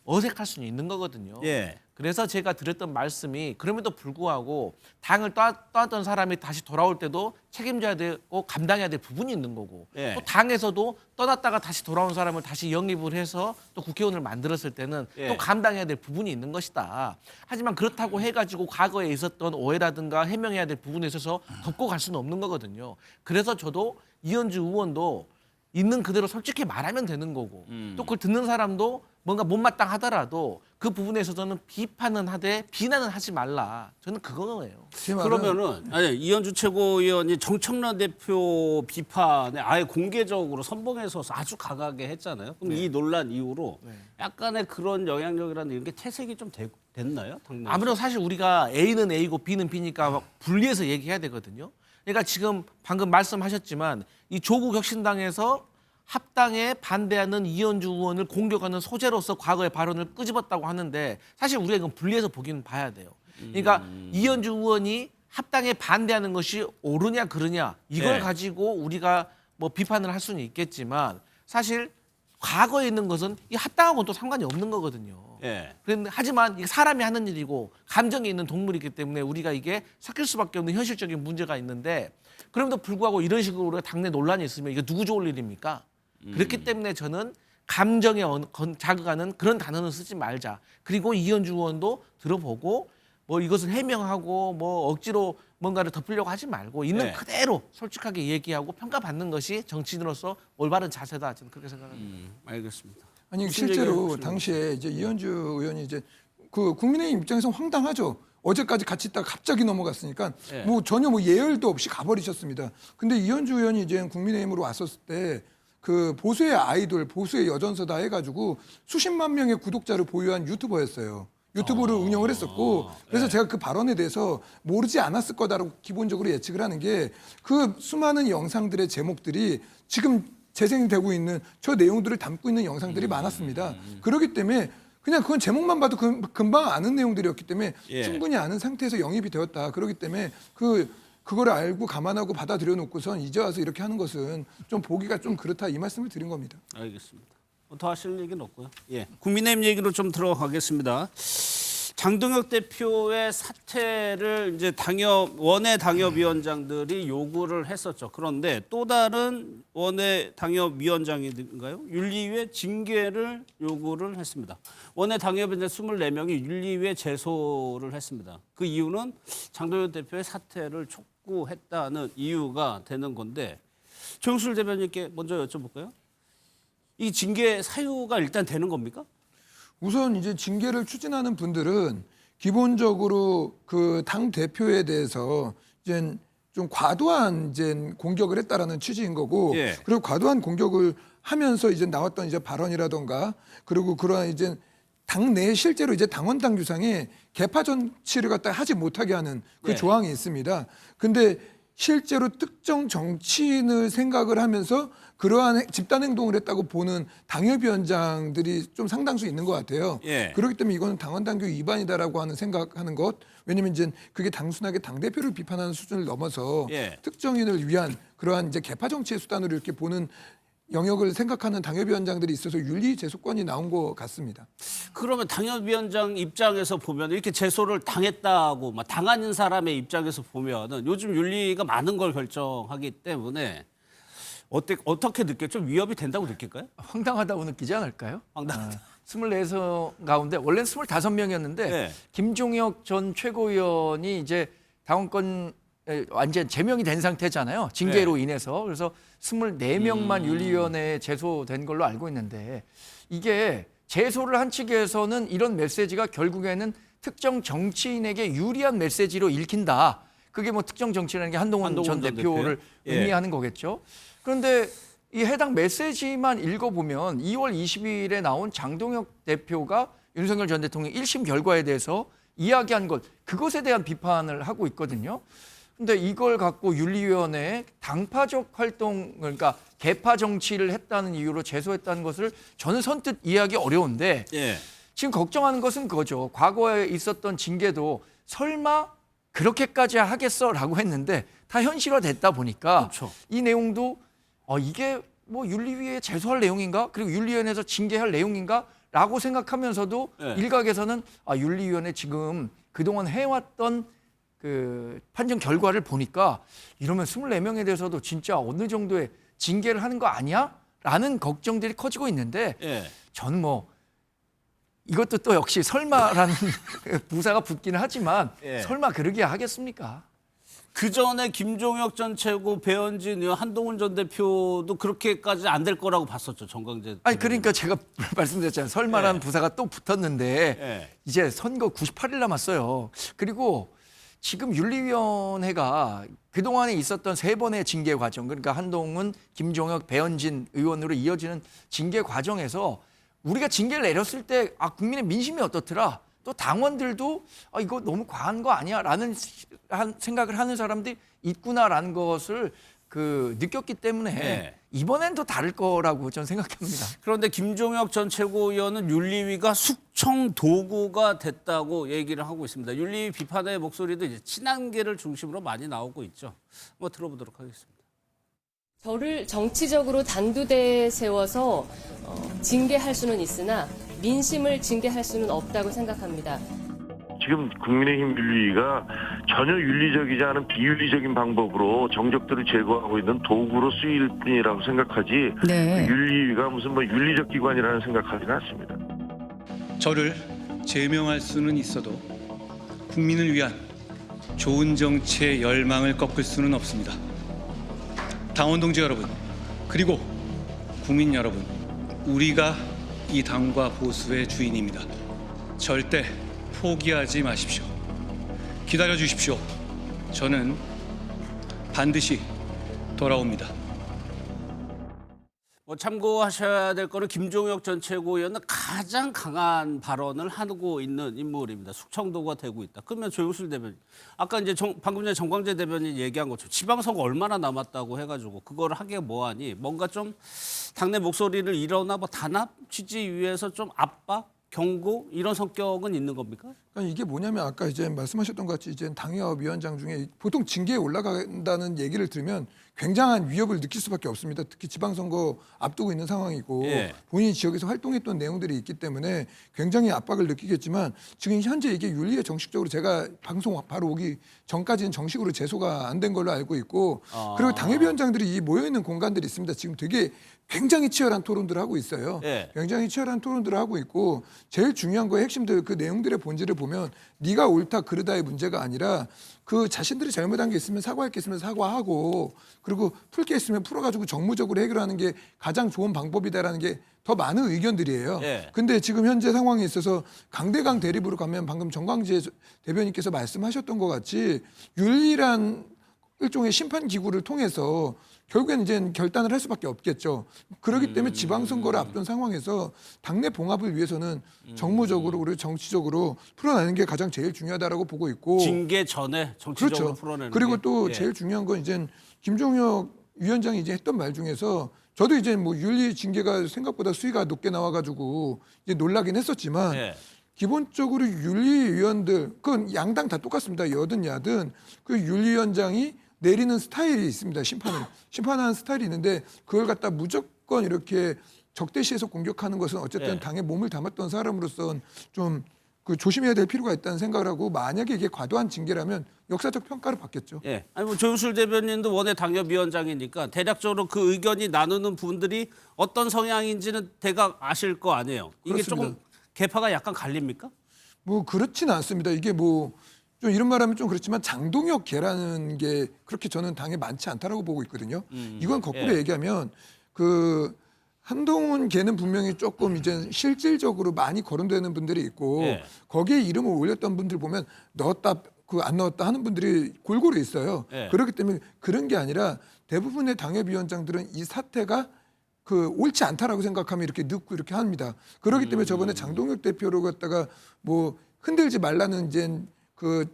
어색할 수는 있는 거거든요. 예. 그래서 제가 드렸던 말씀이 그럼에도 불구하고 당을 떠났던 사람이 다시 돌아올 때도 책임져야 되고 감당해야 될 부분이 있는 거고 예. 또 당에서도 떠났다가 다시 돌아온 사람을 다시 영입을 해서 또 국회의원을 만들었을 때는 예. 또 감당해야 될 부분이 있는 것이다. 하지만 그렇다고 해가지고 과거에 있었던 오해라든가 해명해야 될 부분에 있어서 덮고 갈 수는 없는 거거든요. 그래서 저도 이현주 의원도 있는 그대로 솔직히 말하면 되는 거고 또 그걸 듣는 사람도 뭔가 못마땅하더라도 그 부분에 있어서는 비판은 하되 비난은 하지 말라. 저는 그거예요. 제 말은 그러면은 아니, 이현주 최고위원이 정청래 대표 비판에 아예 공개적으로 선봉해서 아주 강하게 했잖아요. 그럼 이 논란 이후로 약간의 그런 영향력이라는 이런 게 퇴색이 좀 됐나요? 당내에서? 아무래도 사실 우리가 A는 A고 B는 B니까 분리해서 얘기해야 되거든요. 그러니까 지금 방금 말씀하셨지만 이 조국 혁신당에서 합당에 반대하는 이현주 의원을 공격하는 소재로서 과거의 발언을 끄집었다고 하는데 사실 우리가 이건 분리해서 보기는 봐야 돼요. 그러니까 이현주 의원이 합당에 반대하는 것이 옳으냐 그르냐 이걸 네. 가지고 우리가 뭐 비판을 할 수는 있겠지만 사실 과거에 있는 것은 이 합당하고는 또 상관이 없는 거거든요. 예. 그런데 하지만 이게 사람이 하는 일이고 감정이 있는 동물이기 때문에 우리가 이게 섞일 수밖에 없는 현실적인 문제가 있는데 그럼에도 불구하고 이런 식으로 우리가 당내 논란이 있으면 이게 누구 좋을 일입니까? 그렇기 때문에 저는 감정에 자극하는 그런 단어는 쓰지 말자. 그리고 이현주 의원도 들어보고 뭐 이것을 해명하고 뭐 억지로 뭔가를 덮으려고 하지 말고 있는 네. 그대로 솔직하게 얘기하고 평가받는 것이 정치인으로서 올바른 자세다. 저는 그렇게 생각합니다. 알겠습니다. 아니 무슨 실제로 얘기예요? 당시에 이제 이현주 의원이 이제 그 국민의힘 입장에서 황당하죠. 어제까지 같이 있다가 갑자기 넘어갔으니까 네. 뭐 전혀 뭐 예열도 없이 가버리셨습니다. 근데 이현주 의원이 이제 국민의힘으로 왔었을 때 그 보수의 아이돌, 보수의 여전서다 해가지고 수십만 명의 구독자를 보유한 유튜버였어요. 유튜브를 운영을 했었고 그래서 제가 그 발언에 대해서 모르지 않았을 거다라고 기본적으로 예측을 하는 게 그 수많은 영상들의 제목들이 지금 재생되고 있는 저 내용들을 담고 있는 영상들이 많았습니다. 그렇기 때문에 그냥 그건 제목만 봐도 금방 아는 내용들이었기 때문에 예. 충분히 아는 상태에서 영입이 되었다. 그렇기 때문에 그거를 알고 감안하고 받아들여 놓고선 이제 와서 이렇게 하는 것은 좀 보기가 좀 그렇다 이 말씀을 드린 겁니다. 알겠습니다. 더 하실 얘기는 없고요. 예. 국민의힘 얘기로 좀 들어가겠습니다. 장동혁 대표의 사퇴를 이제 원외 당협위원장들이 요구를 했었죠. 그런데 또 다른 원외 당협위원장인가요? 윤리위에 징계를 요구를 했습니다. 원외 당협위원장 24명이 윤리위에 제소를 했습니다. 그 이유는 장동혁 대표의 사퇴를 촉구했다는 이유가 되는 건데 조영술 대변인께 먼저 여쭤볼까요? 이 징계 사유가 일단 되는 겁니까? 우선 이제 징계를 추진하는 분들은 기본적으로 그 당 대표에 대해서 이제 좀 과도한 이제 공격을 했다라는 취지인 거고, 예. 그리고 과도한 공격을 하면서 이제 나왔던 이제 발언이라던가, 그리고 그러한 이제 당내에 실제로 이제 당원 당규상에 개파 정치를 갖다 하지 못하게 하는 그 예. 조항이 있습니다. 근데 실제로 특정 정치인을 생각을 하면서 그러한 집단 행동을 했다고 보는 당협위원장들이 좀 상당수 있는 것 같아요. 예. 그렇기 때문에 이거는 당원 당규 위반이다라고 하는 생각하는 것. 왜냐면 이제 그게 단순하게 당 대표를 비판하는 수준을 넘어서 예. 특정인을 위한 그러한 이제 개파 정치의 수단으로 이렇게 보는 영역을 생각하는 당협위원장들이 있어서 윤리 제소권이 나온 것 같습니다. 그러면 당협위원장 입장에서 보면 이렇게 제소를 당했다고 막 당하는 사람의 입장에서 보면은 요즘 윤리가 많은 걸 결정하기 때문에 어떻게 느꼈죠? 위협이 된다고 느낄까요? 황당하다고 느끼지 않을까요? 황당하다. 24명 가운데 원래는 25명이었는데 네. 김종혁 전 최고위원이 이제 당원권 완전 제명이 된 상태잖아요. 징계로 인해서. 그래서 24명만 윤리위원회에 제소된 걸로 알고 있는데 이게 제소를 한 측에서는 이런 메시지가 결국에는 특정 정치인에게 유리한 메시지로 읽힌다. 그게 뭐 특정 정치인이라는 게 한동훈 전 대표를 예. 의미하는 거겠죠. 그런데 이 해당 메시지만 읽어보면 2월 20일에 나온 장동혁 대표가 윤석열 전 대통령 1심 결과에 대해서 이야기한 것, 그것에 대한 비판을 하고 있거든요. 근데 이걸 갖고 윤리위원회에 당파적 활동, 그러니까 개파 정치를 했다는 이유로 제소했다는 것을 저는 선뜻 이해하기 어려운데 예. 지금 걱정하는 것은 그거죠. 과거에 있었던 징계도 설마 그렇게까지 하겠어라고 했는데 다 현실화됐다 보니까 그렇죠. 이 내용도 이게 뭐 윤리위에 제소할 내용인가? 그리고 윤리위원회에서 징계할 내용인가? 라고 생각하면서도 네. 일각에서는 윤리위원회 지금 그동안 해왔던 그 판정 결과를 보니까 이러면 24명에 대해서도 진짜 어느 정도의 징계를 하는 거 아니야? 라는 걱정들이 커지고 있는데 예. 저는 뭐 이것도 또 역시 설마라는 부사가 붙기는 하지만 예. 설마 그러게 하겠습니까? 그 전에 김종혁 전 최고, 배현진 의원, 한동훈 전 대표도 그렇게까지 안 될 거라고 봤었죠. 정광재. 아니 그러니까 제가 말씀드렸잖아요. 설마라는 예. 부사가 또 붙었는데 예. 이제 선거 98일 남았어요. 그리고 지금 윤리위원회가 그동안에 있었던 3번의 징계 과정, 그러니까 한동훈, 김종혁, 배현진 의원으로 이어지는 징계 과정에서 우리가 징계를 내렸을 때 국민의 민심이 어떻더라? 또 당원들도 이거 너무 과한 거 아니야? 라는 생각을 하는 사람들이 있구나라는 것을 느꼈기 때문에 네. 이번엔 더 다를 거라고 저는 생각합니다. 그런데 김종혁 전 최고위원은 윤리위가 숙청 도구가 됐다고 얘기를 하고 있습니다. 윤리위 비판의 목소리도 이제 친한계를 중심으로 많이 나오고 있죠. 한번 들어보도록 하겠습니다. 저를 정치적으로 단두대에 세워서 징계할 수는 있으나 민심을 징계할 수는 없다고 생각합니다. 지금 국민의힘 윤리위가 전혀 윤리적이지 않은 비윤리적인 방법으로 정적들을 제거하고 있는 도구로 쓰일 뿐이라고 생각하지 네. 윤리위가 무슨 윤리적 기관이라는 생각하지는 않습니다. 저를 제명할 수는 있어도 국민을 위한 좋은 정치의 열망을 꺾을 수는 없습니다. 당원 동지 여러분, 그리고 국민 여러분, 우리가 이 당과 보수의 주인입니다. 절대 포기하지 마십시오. 기다려 주십시오. 저는 반드시 돌아옵니다. 참고하셔야 될 거는 김종혁 전 최고위원은 가장 강한 발언을 하고 있는 인물입니다. 숙청도가 되고 있다. 그러면 조영술 대변인, 아까 이제 방금 전에 정광재 대변인 얘기한 것처럼 지방선거 얼마나 남았다고 해가지고 그걸 하기가 뭐하니 뭔가 좀 당내 목소리를 일어나 단합 취지 위해서 좀 압박, 경고 이런 성격은 있는 겁니까? 그러니까 이게 뭐냐면 아까 이제 말씀하셨던 것 같이 이제 당협위원장 중에 보통 징계에 올라간다는 얘기를 들으면 굉장한 위협을 느낄 수밖에 없습니다. 특히 지방선거 앞두고 있는 상황이고 예. 본인이 지역에서 활동했던 내용들이 있기 때문에 굉장히 압박을 느끼겠지만 지금 현재 이게 윤리에 정식적으로 제가 방송 바로 오기 전까지는 정식으로 제소가 안 된 걸로 알고 있고 그리고 당협위원장들이 이 모여있는 공간들이 있습니다. 지금 되게 굉장히 치열한 토론들을 하고 있어요. 예. 굉장히 치열한 토론들을 하고 있고 제일 중요한 거 핵심들 그 내용들의 본질을 보면 네가 옳다 그르다의 문제가 아니라 그 자신들이 잘못한 게 있으면 사과할 게 있으면 사과하고 그리고 풀 게 있으면 풀어가지고 정무적으로 해결하는 게 가장 좋은 방법이다라는 게 더 많은 의견들이에요. 예. 근데 지금 현재 상황에 있어서 강대강 대립으로 가면 방금 정광재 대변인께서 말씀하셨던 것 같이 윤리란 일종의 심판 기구를 통해서 결국엔 이제 결단을 할 수밖에 없겠죠. 그렇기 때문에 지방선거를 앞둔 상황에서 당내 봉합을 위해서는 정무적으로 그리고 정치적으로 풀어내는 게 가장 제일 중요하다라고 보고 있고 징계 전에 정치적으로 그렇죠. 풀어내는 그리고 게. 또 예. 제일 중요한 건 이제 김종혁 위원장이 이제 했던 말 중에서 저도 이제 뭐 윤리 징계가 생각보다 수위가 높게 나와가지고 이제 놀라긴 했었지만 예. 기본적으로 윤리위원들 그건 양당 다 똑같습니다. 여든 야든 그 윤리위원장이 내리는 스타일이 있습니다. 심판하는 스타일이 있는데 그걸 갖다 무조건 이렇게 적대시해서 공격하는 것은 어쨌든 예. 당에 몸을 담았던 사람으로서는 좀 그 조심해야 될 필요가 있다는 생각을 하고 만약에 이게 과도한 징계라면 역사적 평가를 받겠죠. 예. 아니 뭐 조윤술 대변인도 원외 당협위원장이니까 대략적으로 그 의견이 나누는 분들이 어떤 성향인지는 대강 아실 거 아니에요. 이게 그렇습니다. 조금 개파가 약간 갈립니까? 뭐 그렇지는 않습니다. 이게 뭐 좀 이런 말하면 좀 그렇지만 장동혁계라는 게 그렇게 저는 당에 많지 않다라고 보고 있거든요. 이건 거꾸로 예. 얘기하면 그 한동훈 걔는 분명히 조금 이제 실질적으로 많이 거론되는 분들이 있고 예. 거기에 이름을 올렸던 분들 보면 넣었다 그 안 넣었다 하는 분들이 골고루 있어요. 예. 그렇기 때문에 그런 게 아니라 대부분의 당협위원장들은 이 사태가 그 옳지 않다라고 생각하면 이렇게 늦고 이렇게 합니다. 그렇기 때문에 저번에 장동혁 대표로 갖다가 뭐 흔들지 말라는 이제 그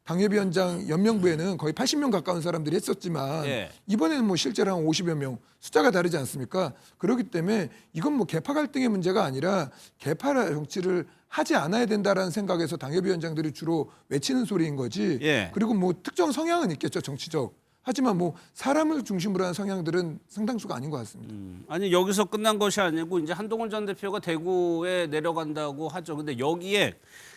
당협위원장 연명부에는 거의 80명 가까운 사람들이 했었지만 예. 이번에는 뭐 실제로 한 50여 명 숫자가 다르지 않습니까? 그렇기 때문에 이건 뭐 개파 갈등의 문제가 아니라 개파 정치를 하지 않아야 된다라는 생각에서 당협위원장들이 주로 외치는 소리인 거지. 예. 그리고 뭐 특정 성향은 있겠죠, 정치적. 하지만 뭐 사람을 중심으로 한 성향들은 상당수가 아닌 것 같습니다. 아니 여기서 끝난 것이 아니고 이제 한동훈 전 대표가 대구에 내려간다고 하죠. 근데 여기에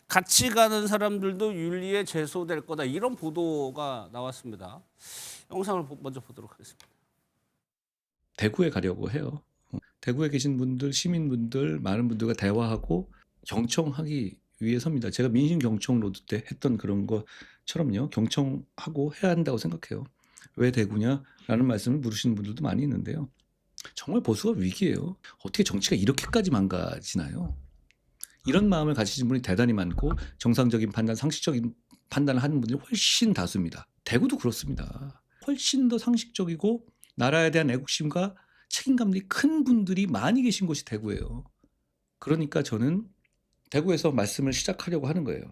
같이 가는 사람들도 윤리에 제소될 거다 이런 보도가 나왔습니다. 영상을 먼저 보도록 하겠습니다. 대구에 가려고 해요. 대구에 계신 분들, 시민분들, 많은 분들과 대화하고 경청하기 위해서입니다. 제가 민심 경청 로드 때 했던 그런 것처럼요. 경청하고 해야 한다고 생각해요. 왜 대구냐라는 말씀을 물으시는 분들도 많이 있는데요. 정말 보수가 위기예요. 어떻게 정치가 이렇게까지 망가지나요? 이런 마음을 가지신 분이 대단히 많고 정상적인 판단, 상식적인 판단을 하는 분들이 훨씬 다수입니다. 대구도 그렇습니다. 훨씬 더 상식적이고 나라에 대한 애국심과 책임감이 큰 분들이 많이 계신 곳이 대구예요. 그러니까 저는 대구에서 말씀을 시작하려고 하는 거예요.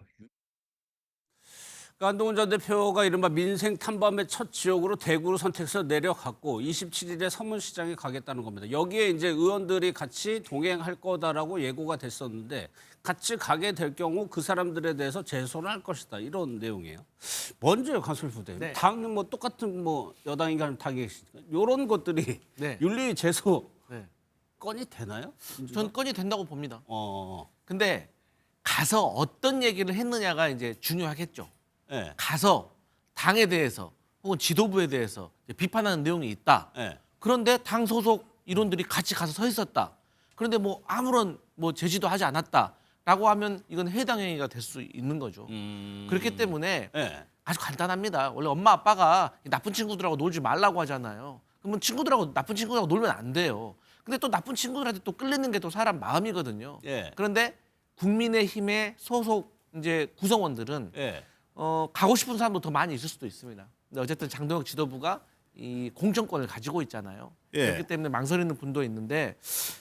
그러니까 한동훈 전 대표가 이른바 민생 탐방의 첫 지역으로 대구로 선택해서 내려갔고 27일에 서문시장에 가겠다는 겁니다. 여기에 이제 의원들이 같이 동행할 거다라고 예고가 됐었는데 같이 가게 될 경우 그 사람들에 대해서 제소를 할 것이다 이런 내용이에요. 먼저요, 강철 부대님. 네. 당은 뭐 똑같은 뭐 여당인가 하면 당이 이런 것들이 네. 윤리 제소 네. 건이 되나요? 전 건이 된다고 봅니다. 어. 근데 가서 어떤 얘기를 했느냐가 이제 중요하겠죠. 예. 가서 당에 대해서 혹은 지도부에 대해서 비판하는 내용이 있다. 예. 그런데 당 소속 인원들이 같이 가서 서 있었다. 그런데 뭐 아무런 뭐 제지도 하지 않았다라고 하면 이건 해당 행위가 될 수 있는 거죠. 그렇기 때문에 예. 아주 간단합니다. 원래 엄마 아빠가 나쁜 친구들하고 놀지 말라고 하잖아요. 그러면 친구들하고 나쁜 친구들하고 놀면 안 돼요. 근데 또 나쁜 친구들한테 또 끌리는 게 또 사람 마음이거든요. 예. 그런데 국민의힘의 소속 이제 구성원들은 예. 가고 싶은 사람도 더 많이 있을 수도 있습니다. 근데 어쨌든 장동혁 지도부가 이 공천권을 가지고 있잖아요. 예. 그렇기 때문에 망설이는 분도 있는데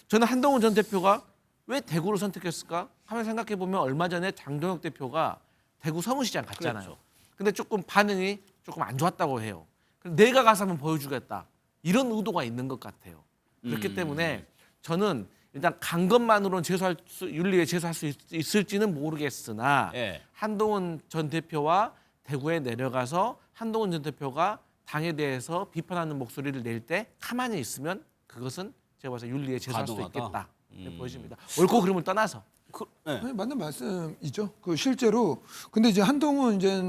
저는 한동훈 전 대표가 왜 대구를 선택했을까 하면 생각해 보면 얼마 전에 장동혁 대표가 대구 서문시장 갔잖아요. 그렇죠. 근데 조금 반응이 조금 안 좋았다고 해요. 그럼 내가 가서 한번 보여주겠다 이런 의도가 있는 것 같아요. 그렇기 때문에 저는 일단 간 것만으로는 윤리에 제소할 수 있을지는 모르겠으나 예. 한동훈 전 대표와 대구에 내려가서 한동훈 전 대표가 당에 대해서 비판하는 목소리를 낼 때 가만히 있으면 그것은 제가 봐서 윤리에 제소할 수도 가능하다. 있겠다. 이렇게 보여집니다. 옳고 그름을 떠나서. 네. 아니, 맞는 말씀이죠. 그 실제로 근데 이제 한동훈 이제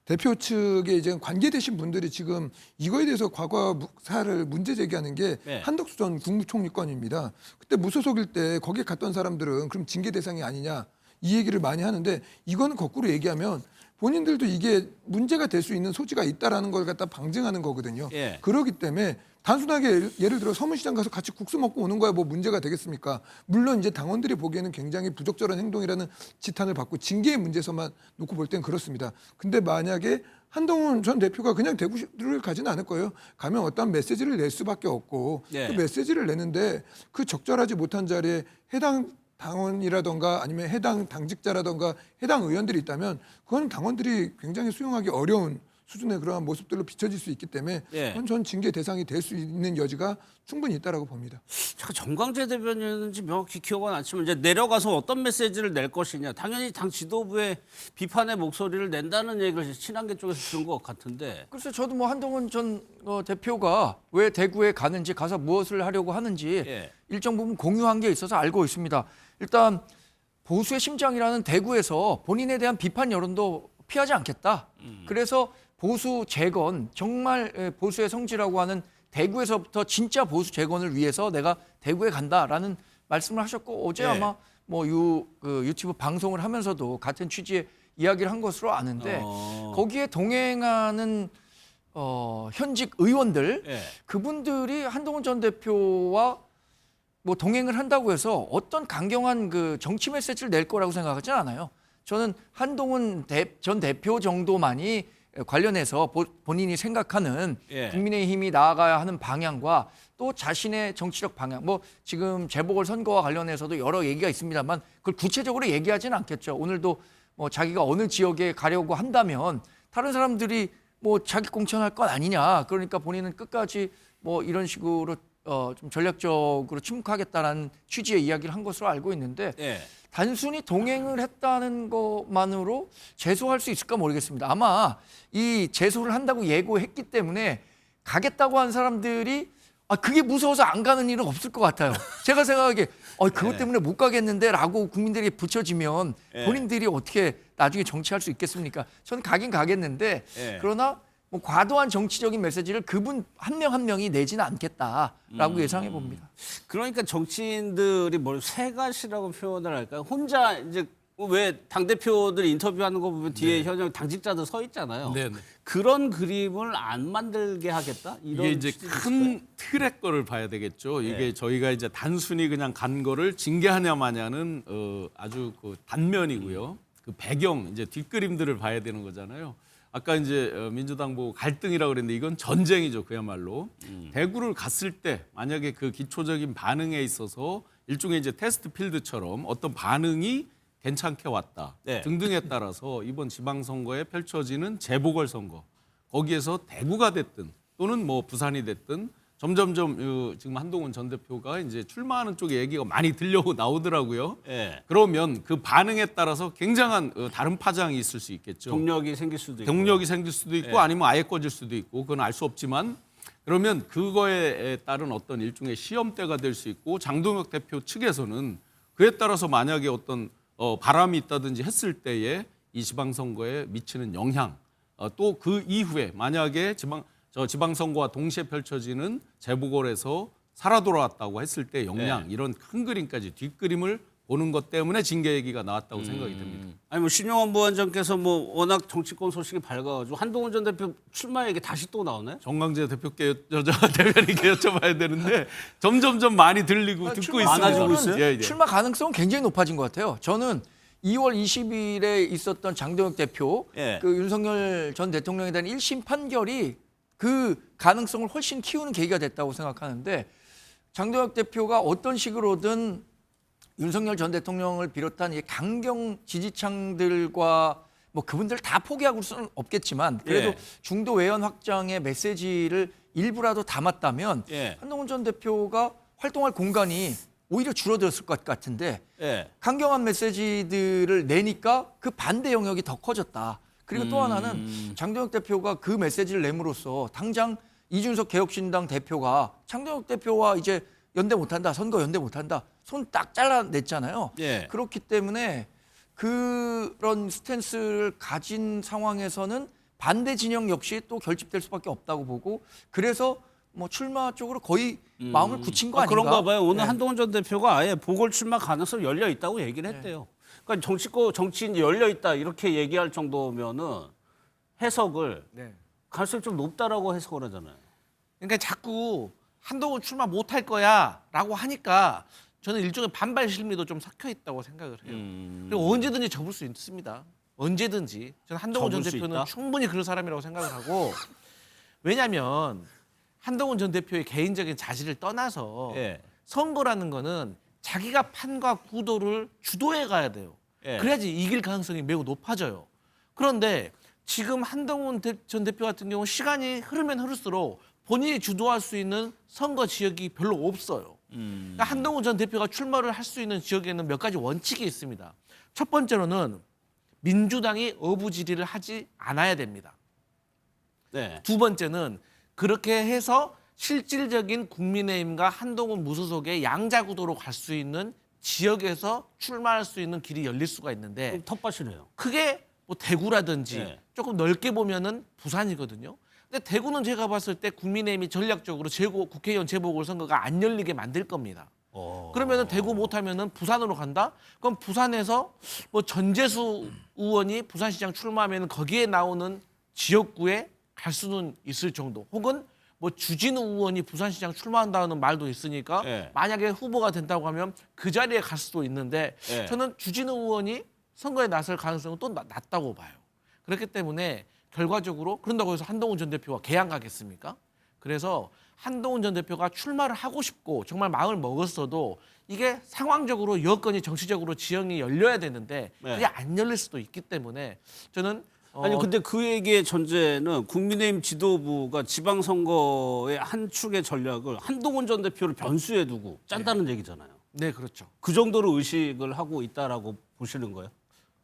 대표 측에 이제 관계되신 분들이 지금 이거에 대해서 과거사를 문제 제기하는 게 네. 한덕수 전 국무총리 건입니다. 그때 무소속일 때 거기에 갔던 사람들은 그럼 징계 대상이 아니냐 이 얘기를 많이 하는데 이거는 거꾸로 얘기하면 본인들도 이게 문제가 될 수 있는 소지가 있다라는 걸 갖다 방증하는 거거든요. 예. 그렇기 때문에 단순하게 예를 들어 서문시장 가서 같이 국수 먹고 오는 거야 뭐 문제가 되겠습니까? 물론 이제 당원들이 보기에는 굉장히 부적절한 행동이라는 지탄을 받고 징계의 문제에서만 놓고 볼 땐 그렇습니다. 근데 만약에 한동훈 전 대표가 그냥 대구를 가지는 않을 거예요. 가면 어떤 메시지를 낼 수밖에 없고 예. 그 메시지를 내는데 그 적절하지 못한 자리에 해당 당원이라던가 아니면 해당 당직자라던가 해당 의원들이 있다면 그건 당원들이 굉장히 수용하기 어려운 수준의 그러한 모습들로 비춰질 수 있기 때문에 예. 그건 전 징계 대상이 될 수 있는 여지가 충분히 있다라고 봅니다. 제가 정광재 대변인인지 명확히 기억은 안 나지만 이제 내려가서 어떤 메시지를 낼 것이냐. 당연히 당 지도부의 비판의 목소리를 낸다는 얘기를 친한계 쪽에서 들은 것 같은데. 글쎄 저도 뭐 한동훈 전 대표가 왜 대구에 가는지 가서 무엇을 하려고 하는지 예. 일정 부분 공유한 게 있어서 알고 있습니다. 일단 보수의 심장이라는 대구에서 본인에 대한 비판 여론도 피하지 않겠다. 그래서 보수 재건, 정말 보수의 성지라고 하는 대구에서부터 진짜 보수 재건을 위해서 내가 대구에 간다라는 말씀을 하셨고 어제 예. 아마 뭐 유튜브 방송을 하면서도 같은 취지의 이야기를 한 것으로 아는데 거기에 동행하는 현직 의원들 예. 그분들이 한동훈 전 대표와 뭐 동행을 한다고 해서 어떤 강경한 그 정치 메시지를 낼 거라고 생각하지 않아요. 저는 한동훈 전 대표 정도만이 관련해서 본인이 생각하는 예. 국민의힘이 나아가야 하는 방향과 또 자신의 정치적 방향, 뭐 지금 재보궐선거와 관련해서도 여러 얘기가 있습니다만 그걸 구체적으로 얘기하지는 않겠죠. 오늘도 뭐 자기가 어느 지역에 가려고 한다면 다른 사람들이 뭐 자기 공천할 건 아니냐. 그러니까 본인은 끝까지 뭐 이런 식으로 좀 전략적으로 침묵하겠다라는 취지의 이야기를 한 것으로 알고 있는데 예. 단순히 동행을 했다는 것만으로 제소할 수 있을까 모르겠습니다. 아마 이 제소를 한다고 예고했기 때문에 가겠다고 한 사람들이 그게 무서워서 안 가는 일은 없을 것 같아요. 제가 생각하기에 그것 때문에 못 가겠는데 라고 국민들이 붙여지면 본인들이 어떻게 나중에 정치할 수 있겠습니까? 저는 가긴 가겠는데 그러나 뭐 과도한 정치적인 메시지를 그분 한 명 한 명이 내지는 않겠다라고 예상해 봅니다. 그러니까 정치인들이 뭘 새갓이라고 표현을 할까요? 혼자 이제 왜 당대표들 인터뷰하는 거 보면 뒤에 현역 당직자들 서 있잖아요. 네, 네. 그런 그림을 안 만들게 하겠다? 이런 이게 이제 큰 틀의 거를 봐야 되겠죠. 이게 저희가 이제 단순히 그냥 간 거를 징계하냐 마냐는 아주 그 단면이고요. 그 배경 이제 뒷그림들을 봐야 되는 거잖아요. 아까 이제 민주당 보고 갈등이라고 그랬는데 이건 전쟁이죠. 그야말로. 대구를 갔을 때 만약에 그 기초적인 반응에 있어서 일종의 이제 테스트 필드처럼 어떤 반응이 괜찮게 왔다 등등에 따라서 이번 지방선거에 펼쳐지는 재보궐선거 거기에서 대구가 됐든 또는 뭐 부산이 됐든 점점점 지금 한동훈 전 대표가 이제 출마하는 쪽에 얘기가 많이 들려고 나오더라고요. 그러면 그 반응에 따라서 굉장한 다른 파장이 있을 수 있겠죠. 동력이 생길 수도 있고. 동력이 생길 수도 있고 아니면 아예 꺼질 수도 있고 그건 알 수 없지만 그러면 그거에 따른 어떤 일종의 시험대가 될 수 있고 장동혁 대표 측에서는 그에 따라서 만약에 어떤 바람이 있다든지 했을 때에 이 지방선거에 미치는 영향 또 그 이후에 만약에 지방선거와 동시에 펼쳐지는 재보궐에서 살아 돌아왔다고 했을 때 영향 이런 큰 그림까지 뒷그림을 보는 것 때문에 징계 얘기가 나왔다고 생각이 됩니다. 아니 뭐 신용원 부원장께서 뭐 워낙 정치권 소식이 밝아가지고 한동훈 전 대표 출마 얘기 다시 또 나오나요? 정광재 대표께 대변인께 여쭤봐야 되는데 점점점 많이 들리고 듣고 있습니다. 출마 가능성은 굉장히 높아진 것 같아요. 저는 2월 20일에 있었던 장동혁 대표 그 윤석열 전 대통령에 대한 1심 판결이 그 가능성을 훨씬 키우는 계기가 됐다고 생각하는데 장동혁 대표가 어떤 식으로든 윤석열 전 대통령을 비롯한 이 강경 지지층들과 뭐 그분들 다 포기하고 수는 없겠지만 그래도 중도 외연 확장의 메시지를 일부라도 담았다면 한동훈 전 대표가 활동할 공간이 오히려 줄어들었을 것 같은데 강경한 메시지들을 내니까 그 반대 영역이 더 커졌다. 그리고 또 하나는 장동혁 대표가 그 메시지를 내므로써 당장 이준석 개혁신당 대표가 장동혁 대표와 이제 연대 못한다, 선거 연대 못한다, 손 딱 잘라냈잖아요. 예. 그렇기 때문에 그런 스탠스를 가진 상황에서는 반대 진영 역시 또 결집될 수밖에 없다고 보고, 그래서 뭐 출마 쪽으로 거의 마음을 굳힌 거 아닌가? 그런가 봐요. 오늘 네. 한동훈 전 대표가 아예 보궐 출마 가능성 열려 있다고 얘기를 했대요. 그러니까 정치인이 열려 있다 이렇게 얘기할 정도면은 해석을 네. 가능성이 좀 높다라고 해석을 하잖아요. 그러니까 자꾸 한동훈 출마 못할 거야라고 하니까 저는 일종의 반발 심리도 좀 섞여 있다고 생각을 해요. 그리고 언제든지 접을 수 있습니다. 언제든지. 저는 한동훈 전 접을 수 대표는 있다? 충분히 그런 사람이라고 생각을 하고, 왜냐하면 한동훈 전 대표의 개인적인 자질을 떠나서 예. 선거라는 거는 자기가 판과 구도를 주도해 가야 돼요. 예. 그래야지 이길 가능성이 매우 높아져요. 그런데 지금 한동훈 전 대표 같은 경우 시간이 흐르면 흐를수록 본인이 주도할 수 있는 선거 지역이 별로 없어요. 그러니까 한동훈 전 대표가 출마를 할 수 있는 지역에는 몇 가지 원칙이 있습니다. 첫 번째로는 민주당이 어부지리를 하지 않아야 됩니다. 네. 두 번째는 그렇게 해서 실질적인 국민의힘과 한동훈 무소속의 양자구도로 갈 수 있는 지역에서 출마할 수 있는 길이 열릴 수가 있는데, 텃밭이네요. 그게 뭐 대구라든지 네. 조금 넓게 보면은 부산이거든요. 근데 대구는 제가 봤을 때 국민의힘이 전략적으로 국회의원 재보궐선거가 안 열리게 만들 겁니다. 그러면은 대구 못하면은 부산으로 간다? 그럼 부산에서 뭐 전재수 의원이 부산시장 출마하면 거기에 나오는 지역구에 갈 수는 있을 정도. 혹은 뭐 주진우 의원이 부산시장 출마한다는 말도 있으니까 예. 만약에 후보가 된다고 하면 그 자리에 갈 수도 있는데, 예. 저는 주진우 의원이 선거에 나설 가능성은 또 낮다고 봐요. 그렇기 때문에 결과적으로 그런다고 해서 한동훈 전 대표가 개항 가겠습니까? 그래서 한동훈 전 대표가 출마를 하고 싶고 정말 마음을 먹었어도 이게 상황적으로 여건이 정치적으로 지형이 열려야 되는데 네. 그게 안 열릴 수도 있기 때문에 저는 아니 근데 그 얘기의 전제는 국민의힘 지도부가 지방선거의 한 축의 전략을 한동훈 전 대표를 변수에 두고 짠다는 얘기잖아요. 네, 그렇죠. 그 정도로 의식을 하고 있다라고 보시는 거예요?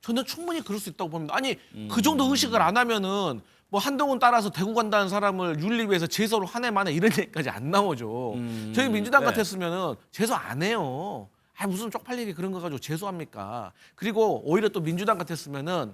저는 충분히 그럴 수 있다고 봅니다. 아니 그 정도 의식을 안 하면은 뭐 한동훈 따라서 대구 간다는 사람을 윤리위에서 재소로 한 해 만에 이런 얘기까지 안 나오죠. 저희 민주당 네. 같았으면은 재소 안 해요. 아 무슨 쪽팔리게 그런 거 가지고 재소합니까? 그리고 오히려 또 민주당 같았으면은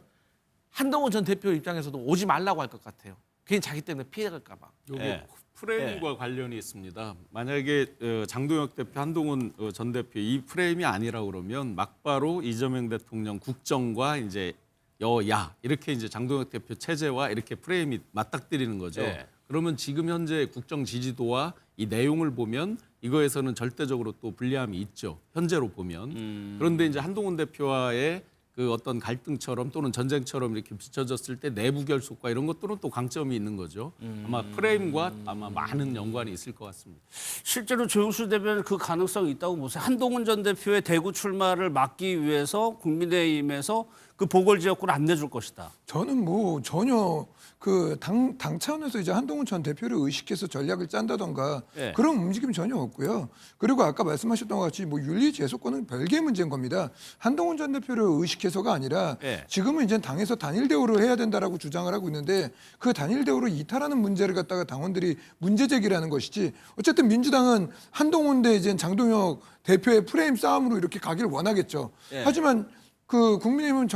한동훈 전 대표 입장에서도 오지 말라고 할 것 같아요. 괜히 자기 때문에 피해갈까 봐. 이게 예. 프레임과 관련이 있습니다. 만약에 장동혁 대표, 한동훈 전 대표 이 프레임이 아니라 그러면 막바로 이재명 대통령 국정과 이제 여야 이렇게 이제 장동혁 대표 체제와 이렇게 프레임이 맞닥뜨리는 거죠. 예. 그러면 지금 현재 국정 지지도와 이 내용을 보면 이거에서는 절대적으로 또 불리함이 있죠. 현재로 보면. 그런데 이제 한동훈 대표와의 그 어떤 갈등처럼 또는 전쟁처럼 이렇게 비춰졌을 때 내부 결속과 이런 것들은 또 강점이 있는 거죠. 아마 프레임과 아마 많은 연관이 있을 것 같습니다. 실제로 조영수 대변인 그 가능성이 있다고 보세요. 한동훈 전 대표의 대구 출마를 막기 위해서 국민의힘에서 그 보궐 지역구를 안 내줄 것이다. 저는 뭐 전혀 그 당 차원에서 이제 한동훈 전 대표를 의식해서 전략을 짠다던가 예. 그런 움직임 전혀 없고요. 그리고 아까 말씀하셨던 것 같이 뭐 윤리 제소권은 별개의 문제인 겁니다. 한동훈 전 대표를 의식해서가 아니라 예. 지금은 이제 당에서 단일 대우를 해야 된다라고 주장을 하고 있는데 그 단일 대우를 이탈하는 문제를 갖다가 당원들이 문제 제기라는 것이지. 어쨌든 민주당은 한동훈 대 이제 장동혁 대표의 프레임 싸움으로 이렇게 가기를 원하겠죠. 예. 하지만 그 국민의힘은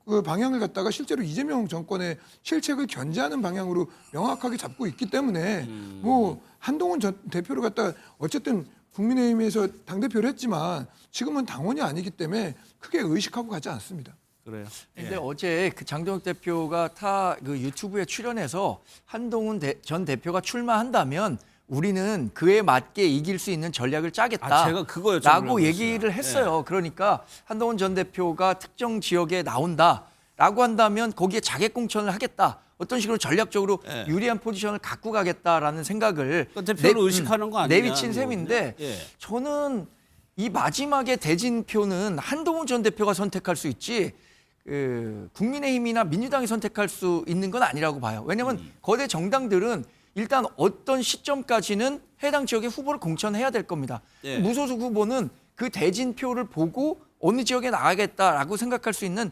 그 방향을 갖다가 실제로 이재명 정권의 실책을 견제하는 방향으로 명확하게 잡고 있기 때문에 뭐 한동훈 전 대표를 갖다가 어쨌든 국민의힘에서 당대표를 했지만 지금은 당원이 아니기 때문에 크게 의식하고 가지 않습니다. 그래요. 근데 어제 그 장동혁 대표가 타 그 유튜브에 출연해서 한동훈 전 대표가 출마한다면 우리는 그에 맞게 이길 수 있는 전략을 짜겠다. 아, 제가 그거 여쭤보려고 라고 얘기를 했어요. 했어요. 그러니까 한동훈 전 대표가 특정 지역에 나온다라고 한다면 거기에 자객 공천을 하겠다. 어떤 식으로 전략적으로 예. 유리한 포지션을 갖고 가겠다라는 생각을 그 대표를 의식하는 거 아니냐. 내비친 셈인데 예. 저는 이 마지막에 대진표는 한동훈 전 대표가 선택할 수 있지 국민의힘이나 민주당이 선택할 수 있는 건 아니라고 봐요. 왜냐하면 거대 정당들은 일단 어떤 시점까지는 해당 지역의 후보를 공천해야 될 겁니다. 예. 무소속 후보는 그 대진표를 보고 어느 지역에 나가겠다라고 생각할 수 있는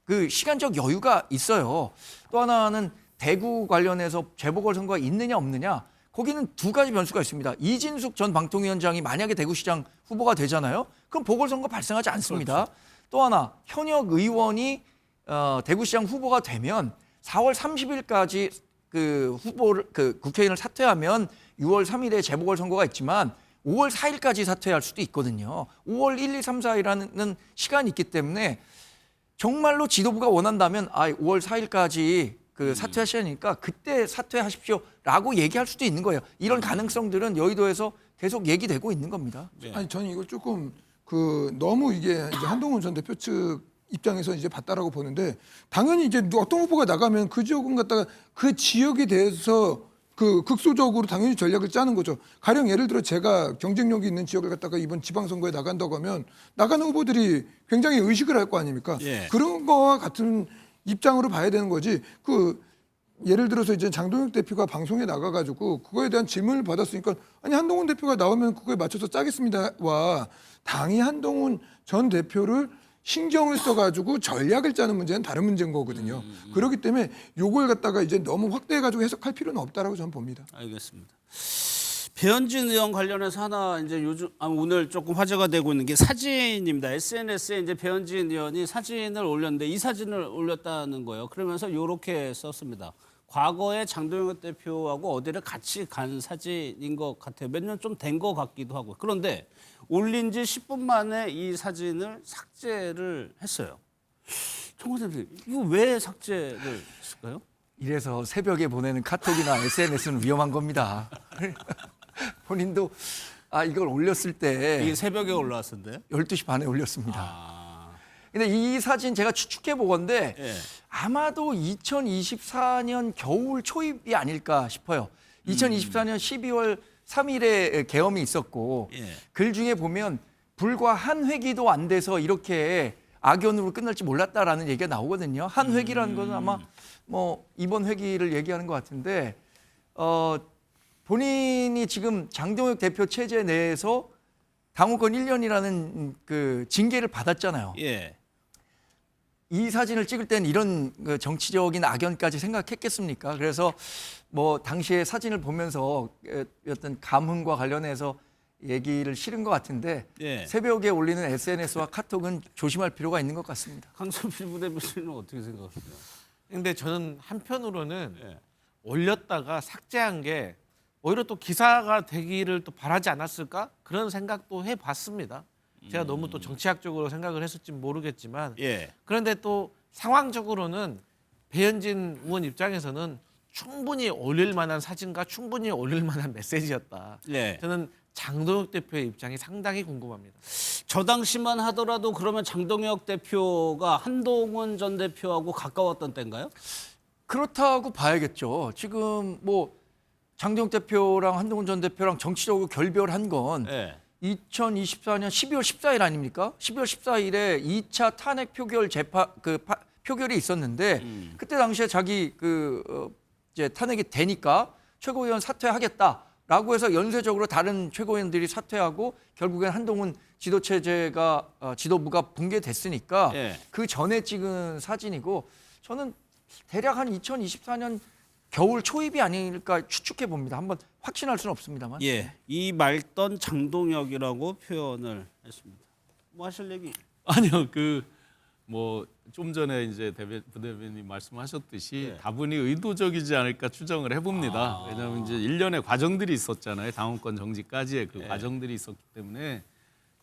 그 시간적 여유가 있어요. 또 하나는 대구 관련해서 재보궐선거가 있느냐 없느냐, 거기는 두 가지 변수가 있습니다. 이진숙 전 방통위원장이 만약에 대구시장 후보가 되잖아요. 그럼 보궐선거 발생하지 않습니다. 또 하나, 현역 의원이 대구시장 후보가 되면 4월 30일까지 그 후보를 국회의원을 사퇴하면 6월 3일에 재보궐선거가 있지만 5월 4일까지 사퇴할 수도 있거든요. 5월 1, 2, 3, 4일이라는 시간이 있기 때문에 정말로 지도부가 원한다면 5월 4일까지 그 사퇴할 시간이니까 그때 사퇴하십시오라고 얘기할 수도 있는 거예요. 이런 가능성들은 여의도에서 계속 얘기되고 있는 겁니다. 아니 저는 이거 조금 너무 이게 이제 한동훈 전 대표 측 입장에서 이제 봤다라고 보는데, 당연히 이제 어떤 후보가 나가면 그 지역은 갖다가 그 지역에 대해서 극소적으로 당연히 전략을 짜는 거죠. 가령 예를 들어 제가 경쟁력이 있는 지역을 갖다가 이번 지방선거에 나간다고 하면 나가는 후보들이 굉장히 의식을 할 거 아닙니까? 예. 그런 거와 같은 입장으로 봐야 되는 거지. 예를 들어서 이제 장동혁 대표가 방송에 나가가지고 그거에 대한 질문을 받았으니까 아니 한동훈 대표가 나오면 그거에 맞춰서 짜겠습니다와 당이 한동훈 전 대표를 신경을 써가지고 전략을 짜는 문제는 다른 문제인 거거든요. 그렇기 때문에 요걸 갖다가 이제 너무 확대해가지고 해석할 필요는 없다라고 저는 봅니다. 알겠습니다. 배현진 의원 관련해서 하나 이제 오늘 조금 화제가 되고 있는 게 사진입니다. SNS에 이제 배현진 의원이 사진을 올렸는데 이 사진을 올렸다는 거예요. 그러면서 이렇게 썼습니다. 과거에 장동혁 대표하고 어디를 같이 간 사진인 것 같아요. 몇 년 좀 된 것 같기도 하고. 그런데 올린 지 10분 만에 이 사진을 삭제를 했어요. 청 선생님, 이거 왜 삭제를 했을까요? 이래서 새벽에 보내는 카톡이나 SNS는 위험한 겁니다. 본인도 이걸 올렸을 때 이게 새벽에 올라왔었는데 12시 반에 올렸습니다. 근데 이 사진 제가 추측해 보건데 예. 아마도 2024년 겨울 초입이 아닐까 싶어요. 2024년 12월 3일에 계엄이 있었고 예. 글 중에 보면 불과 한 회기도 안 돼서 이렇게 악연으로 끝날지 몰랐다라는 얘기가 나오거든요. 한 회기라는 것은 아마 이번 회기를 얘기하는 것 같은데 본인이 지금 장동혁 대표 체제 내에서 당원권 1년이라는 그 징계를 받았잖아요. 예. 이 사진을 찍을 때는 이런 정치적인 악연까지 생각했겠습니까? 그래서 당시에 사진을 보면서 어떤 감흥과 관련해서 얘기를 실은 것 같은데 예. 새벽에 올리는 SNS와 카톡은 조심할 필요가 있는 것 같습니다. 강선필 부대표는 어떻게 생각하세요? 근데 저는 한편으로는 예. 올렸다가 삭제한 게 오히려 또 기사가 되기를 또 바라지 않았을까? 그런 생각도 해봤습니다. 제가 너무 또 정치학적으로 생각을 했을지 모르겠지만 예. 그런데 또 상황적으로는 배현진 의원 입장에서는 충분히 올릴 만한 사진과 충분히 올릴 만한 메시지였다. 예. 저는 장동혁 대표의 입장이 상당히 궁금합니다. 저 당시만 하더라도 그러면 장동혁 대표가 한동훈 전 대표하고 가까웠던 때인가요? 그렇다고 봐야겠죠. 지금 장동혁 대표랑 한동훈 전 대표랑 정치적으로 결별한 건 예. 2024년 12월 14일 아닙니까? 12월 14일에 2차 탄핵 표결 표결이 있었는데 그때 당시에 자기 이제 탄핵이 되니까 최고위원 사퇴하겠다라고 해서 연쇄적으로 다른 최고위원들이 사퇴하고 결국엔 한동훈 지도부가 붕괴됐으니까 예. 그 전에 찍은 사진이고 저는 대략 한 2024년 겨울 초입이 아닐까 추측해 봅니다. 한번 확신할 수는 없습니다만. 예. 이 말던 장동혁이라고 표현을 했습니다. 뭐 하실 얘기? 아니요, 좀 전에 이제 부대변인 말씀하셨듯이 예. 다분히 의도적이지 않을까 추정을 해봅니다. 왜냐하면 이제 일련의 과정들이 있었잖아요. 당원권 정지까지의 그 예. 과정들이 있었기 때문에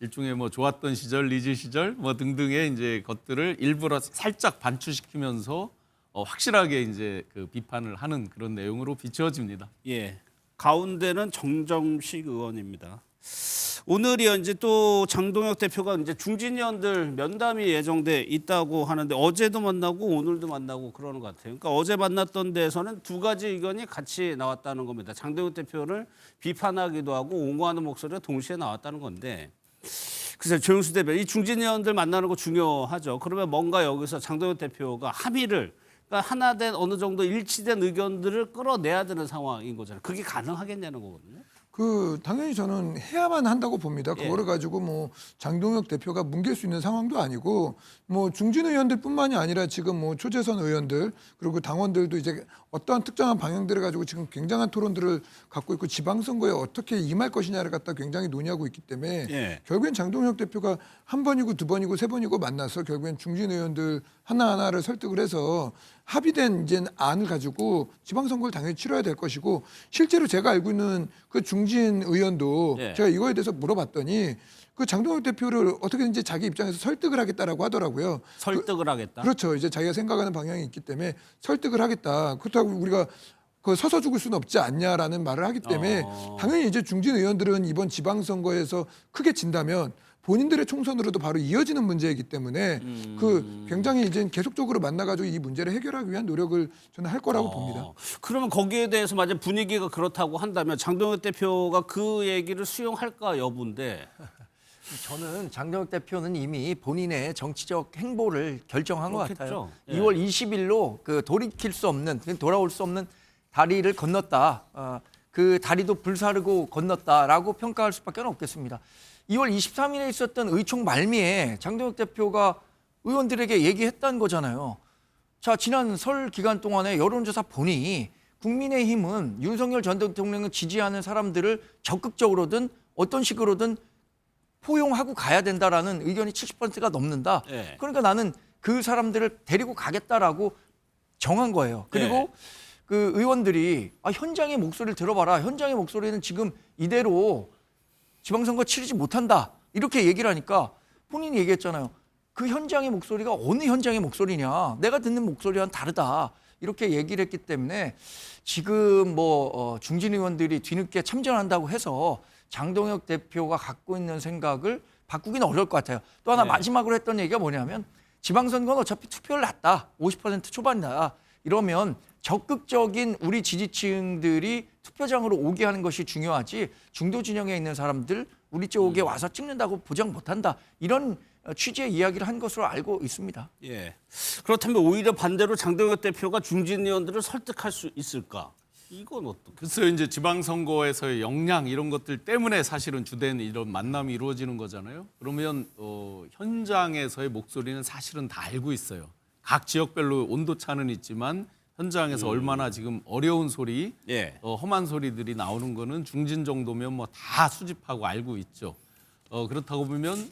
일종의 좋았던 시절, 리즈 시절 등등의 이제 것들을 일부러 살짝 반추시키면서 확실하게 이제 그 비판을 하는 그런 내용으로 비춰집니다. 예. 가운데는 정정식 의원입니다. 오늘이 이제 또 장동혁 대표가 이제 중진 의원들 면담이 예정돼 있다고 하는데 어제도 만나고 오늘도 만나고 그러는 것 같아요. 그러니까 어제 만났던 데에서는 두 가지 의견이 같이 나왔다는 겁니다. 장동혁 대표를 비판하기도 하고 옹호하는 목소리가 동시에 나왔다는 건데 글쎄요, 조영수 대표 이 중진 의원들 만나는 거 중요하죠. 그러면 뭔가 여기서 장동혁 대표가 합의를 그러니까 하나된 어느 정도 일치된 의견들을 끌어내야 되는 상황인 거잖아요. 그게 가능하겠냐는 거거든요. 당연히 저는 해야만 한다고 봅니다. 예. 그거를 가지고 뭐 장동혁 대표가 뭉갤 수 있는 상황도 아니고 뭐 중진 의원들뿐만이 아니라 지금 뭐 초재선 의원들 그리고 당원들도 이제 어떠한 특정한 방향들을 가지고 지금 굉장한 토론들을 갖고 있고 지방선거에 어떻게 임할 것이냐를 갖다 굉장히 논의하고 있기 때문에 예. 결국엔 장동혁 대표가 한 번이고 두 번이고 세 번이고 만나서 결국엔 중진 의원들 하나하나를 설득을 해서 합의된 이제 안을 가지고 지방선거를 당연히 치러야 될 것이고 실제로 제가 알고 있는 그 중진 의원도 예. 제가 이거에 대해서 물어봤더니 그 장동혁 대표를 어떻게든지 자기 입장에서 설득을 하겠다라고 하더라고요. 설득을 하겠다. 그렇죠. 이제 자기가 생각하는 방향이 있기 때문에 설득을 하겠다. 그렇다고 우리가 그 서서 죽을 수는 없지 않냐라는 말을 하기 때문에 당연히 이제 중진 의원들은 이번 지방선거에서 크게 진다면 본인들의 총선으로도 바로 이어지는 문제이기 때문에 그 굉장히 이제 계속적으로 만나가지고 이 문제를 해결하기 위한 노력을 저는 할 거라고 봅니다. 그러면 거기에 대해서 만약 분위기가 그렇다고 한다면 장동혁 대표가 그 얘기를 수용할까 여부인데. 저는 장동혁 대표는 이미 본인의 정치적 행보를 결정한 것 같아요. 그렇겠죠. 예. 2월 20일로 그 돌이킬 수 없는, 돌아올 수 없는 다리를 건넜다. 그 다리도 불사르고 건넜다라고 평가할 수밖에 없겠습니다. 2월 23일에 있었던 의총 말미에 장동혁 대표가 의원들에게 얘기했다는 거잖아요. 자, 지난 설 기간 동안에 여론조사 보니 국민의힘은 윤석열 전 대통령을 지지하는 사람들을 적극적으로든 어떤 식으로든 포용하고 가야 된다라는 의견이 70%가 넘는다. 예. 그러니까 나는 그 사람들을 데리고 가겠다라고 정한 거예요. 그리고 예. 그 의원들이 현장의 목소리를 들어봐라. 현장의 목소리는 지금 이대로 지방선거 치르지 못한다. 이렇게 얘기를 하니까 본인이 얘기했잖아요. 그 현장의 목소리가 어느 현장의 목소리냐. 내가 듣는 목소리와는 다르다. 이렇게 얘기를 했기 때문에 지금 중진 의원들이 뒤늦게 참전한다고 해서 장동혁 대표가 갖고 있는 생각을 바꾸기는 어려울 것 같아요. 또 하나 네. 마지막으로 했던 얘기가 뭐냐면 지방선거는 어차피 투표율 낮다. 50% 초반이다. 이러면 적극적인 우리 지지층들이 투표장으로 오게 하는 것이 중요하지 중도 진영에 있는 사람들 우리 쪽에 와서 찍는다고 보장 못한다. 이런 취지의 이야기를 한 것으로 알고 있습니다. 예. 그렇다면 오히려 반대로 장동혁 대표가 중진 의원들을 설득할 수 있을까? 이건 어떻게? 글쎄요, 이제 지방선거에서의 역량 이런 것들 때문에 사실은 주된 이런 만남이 이루어지는 거잖아요. 그러면 현장에서의 목소리는 사실은 다 알고 있어요. 각 지역별로 온도차는 있지만 현장에서 얼마나 지금 어려운 소리, 예. 험한 소리들이 나오는 거는 중진 정도면 뭐 다 수집하고 알고 있죠. 그렇다고 보면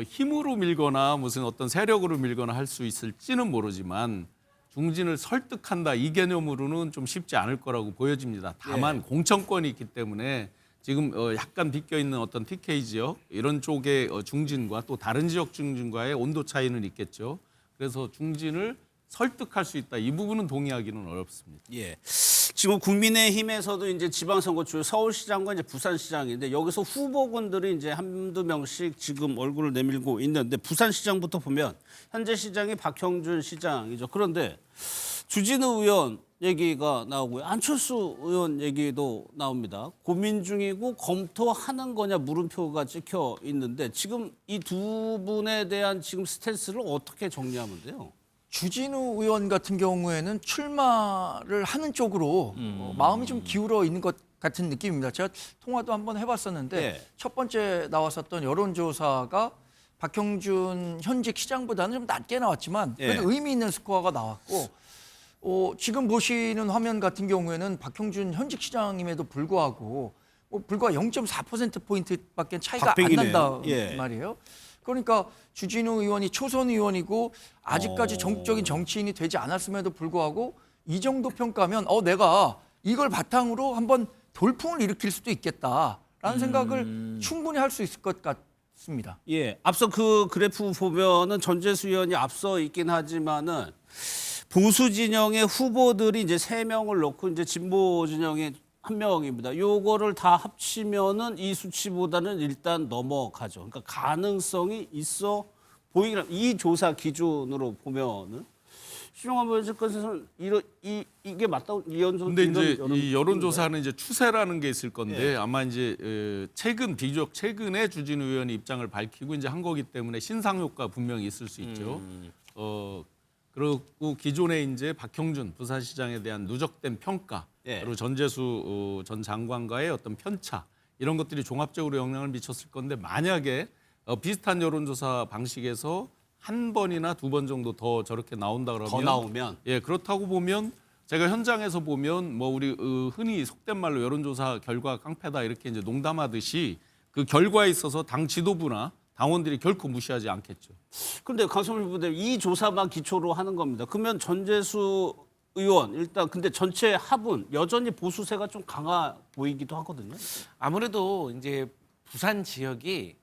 힘으로 밀거나 무슨 어떤 세력으로 밀거나 할 수 있을지는 모르지만 중진을 설득한다 이 개념으로는 좀 쉽지 않을 거라고 보여집니다. 다만 공천권이 있기 때문에 지금 약간 비껴 있는 어떤 TK 지역 이런 쪽의 중진과 또 다른 지역 중진과의 온도 차이는 있겠죠. 그래서 중진을 설득할 수 있다. 이 부분은 동의하기는 어렵습니다. 예. 지금 국민의힘에서도 이제 지방선거 중 서울시장과 이제 부산시장인데 여기서 후보군들이 이제 한두 명씩 지금 얼굴을 내밀고 있는데 부산시장부터 보면 현재 시장이 박형준 시장이죠. 그런데 주진우 의원 얘기가 나오고요. 안철수 의원 얘기도 나옵니다. 고민 중이고 검토하는 거냐 물음표가 찍혀 있는데 지금 이 두 분에 대한 지금 스탠스를 어떻게 정리하면 돼요? 주진우 의원 같은 경우에는 출마를 하는 쪽으로 마음이 좀 기울어 있는 것 같은 느낌입니다. 제가 통화도 한번 해봤었는데 네. 첫 번째 나왔었던 여론조사가 박형준 현직 시장보다는 좀 낮게 나왔지만 그래도 의미 있는 스코어가 나왔고 지금 보시는 화면 같은 경우에는 박형준 현직 시장임에도 불구하고 불과 0.4%포인트밖에 차이가 안 난다 말이에요. 그러니까 주진우 의원이 초선 의원이고 아직까지 전국적인 정치인이 되지 않았음에도 불구하고 이 정도 평가면 내가 이걸 바탕으로 한번 돌풍을 일으킬 수도 있겠다라는 생각을 충분히 할 수 있을 것 같습니다. 예, 앞서 그 그래프 보면은 전재수 의원이 앞서 있긴 하지만은 보수 진영의 후보들이 이제 3명을 넣고 이제 진보 진영의 1명입니다. 요거를 다 합치면은 이 수치보다는 일단 넘어가죠. 그러니까 가능성이 있어 보이긴 이 조사 기준으로 보면은 신용한 의원께서는 이게 맞다고 근데 이제 이 여론조사는 이제 추세라는 게 있을 건데 아마 이제 비교적 최근에 주진우 의원이 입장을 밝히고 이제 한 거기 때문에 신상 효과 분명히 있을 수 있죠. 그리고 기존에 이제 박형준 부산시장에 대한 누적된 평가 예. 그리고 전재수 전 장관과의 어떤 편차 이런 것들이 종합적으로 영향을 미쳤을 건데 만약에 비슷한 여론조사 방식에서 한 번이나 두 번 정도 더 저렇게 나온다 그러면 더 나오면 예 그렇다고 보면 제가 현장에서 보면 뭐 우리 흔히 속된 말로 여론조사 결과 깡패다 이렇게 이제 농담하듯이 그 결과에 있어서 당 지도부나 당원들이 결코 무시하지 않겠죠. 근데 강성민 부대님 이 조사만 기초로 하는 겁니다. 그러면 전재수 의원 일단 근데 전체 합은 여전히 보수세가 좀 강하 보이기도 하거든요. 아무래도 이제 부산 지역이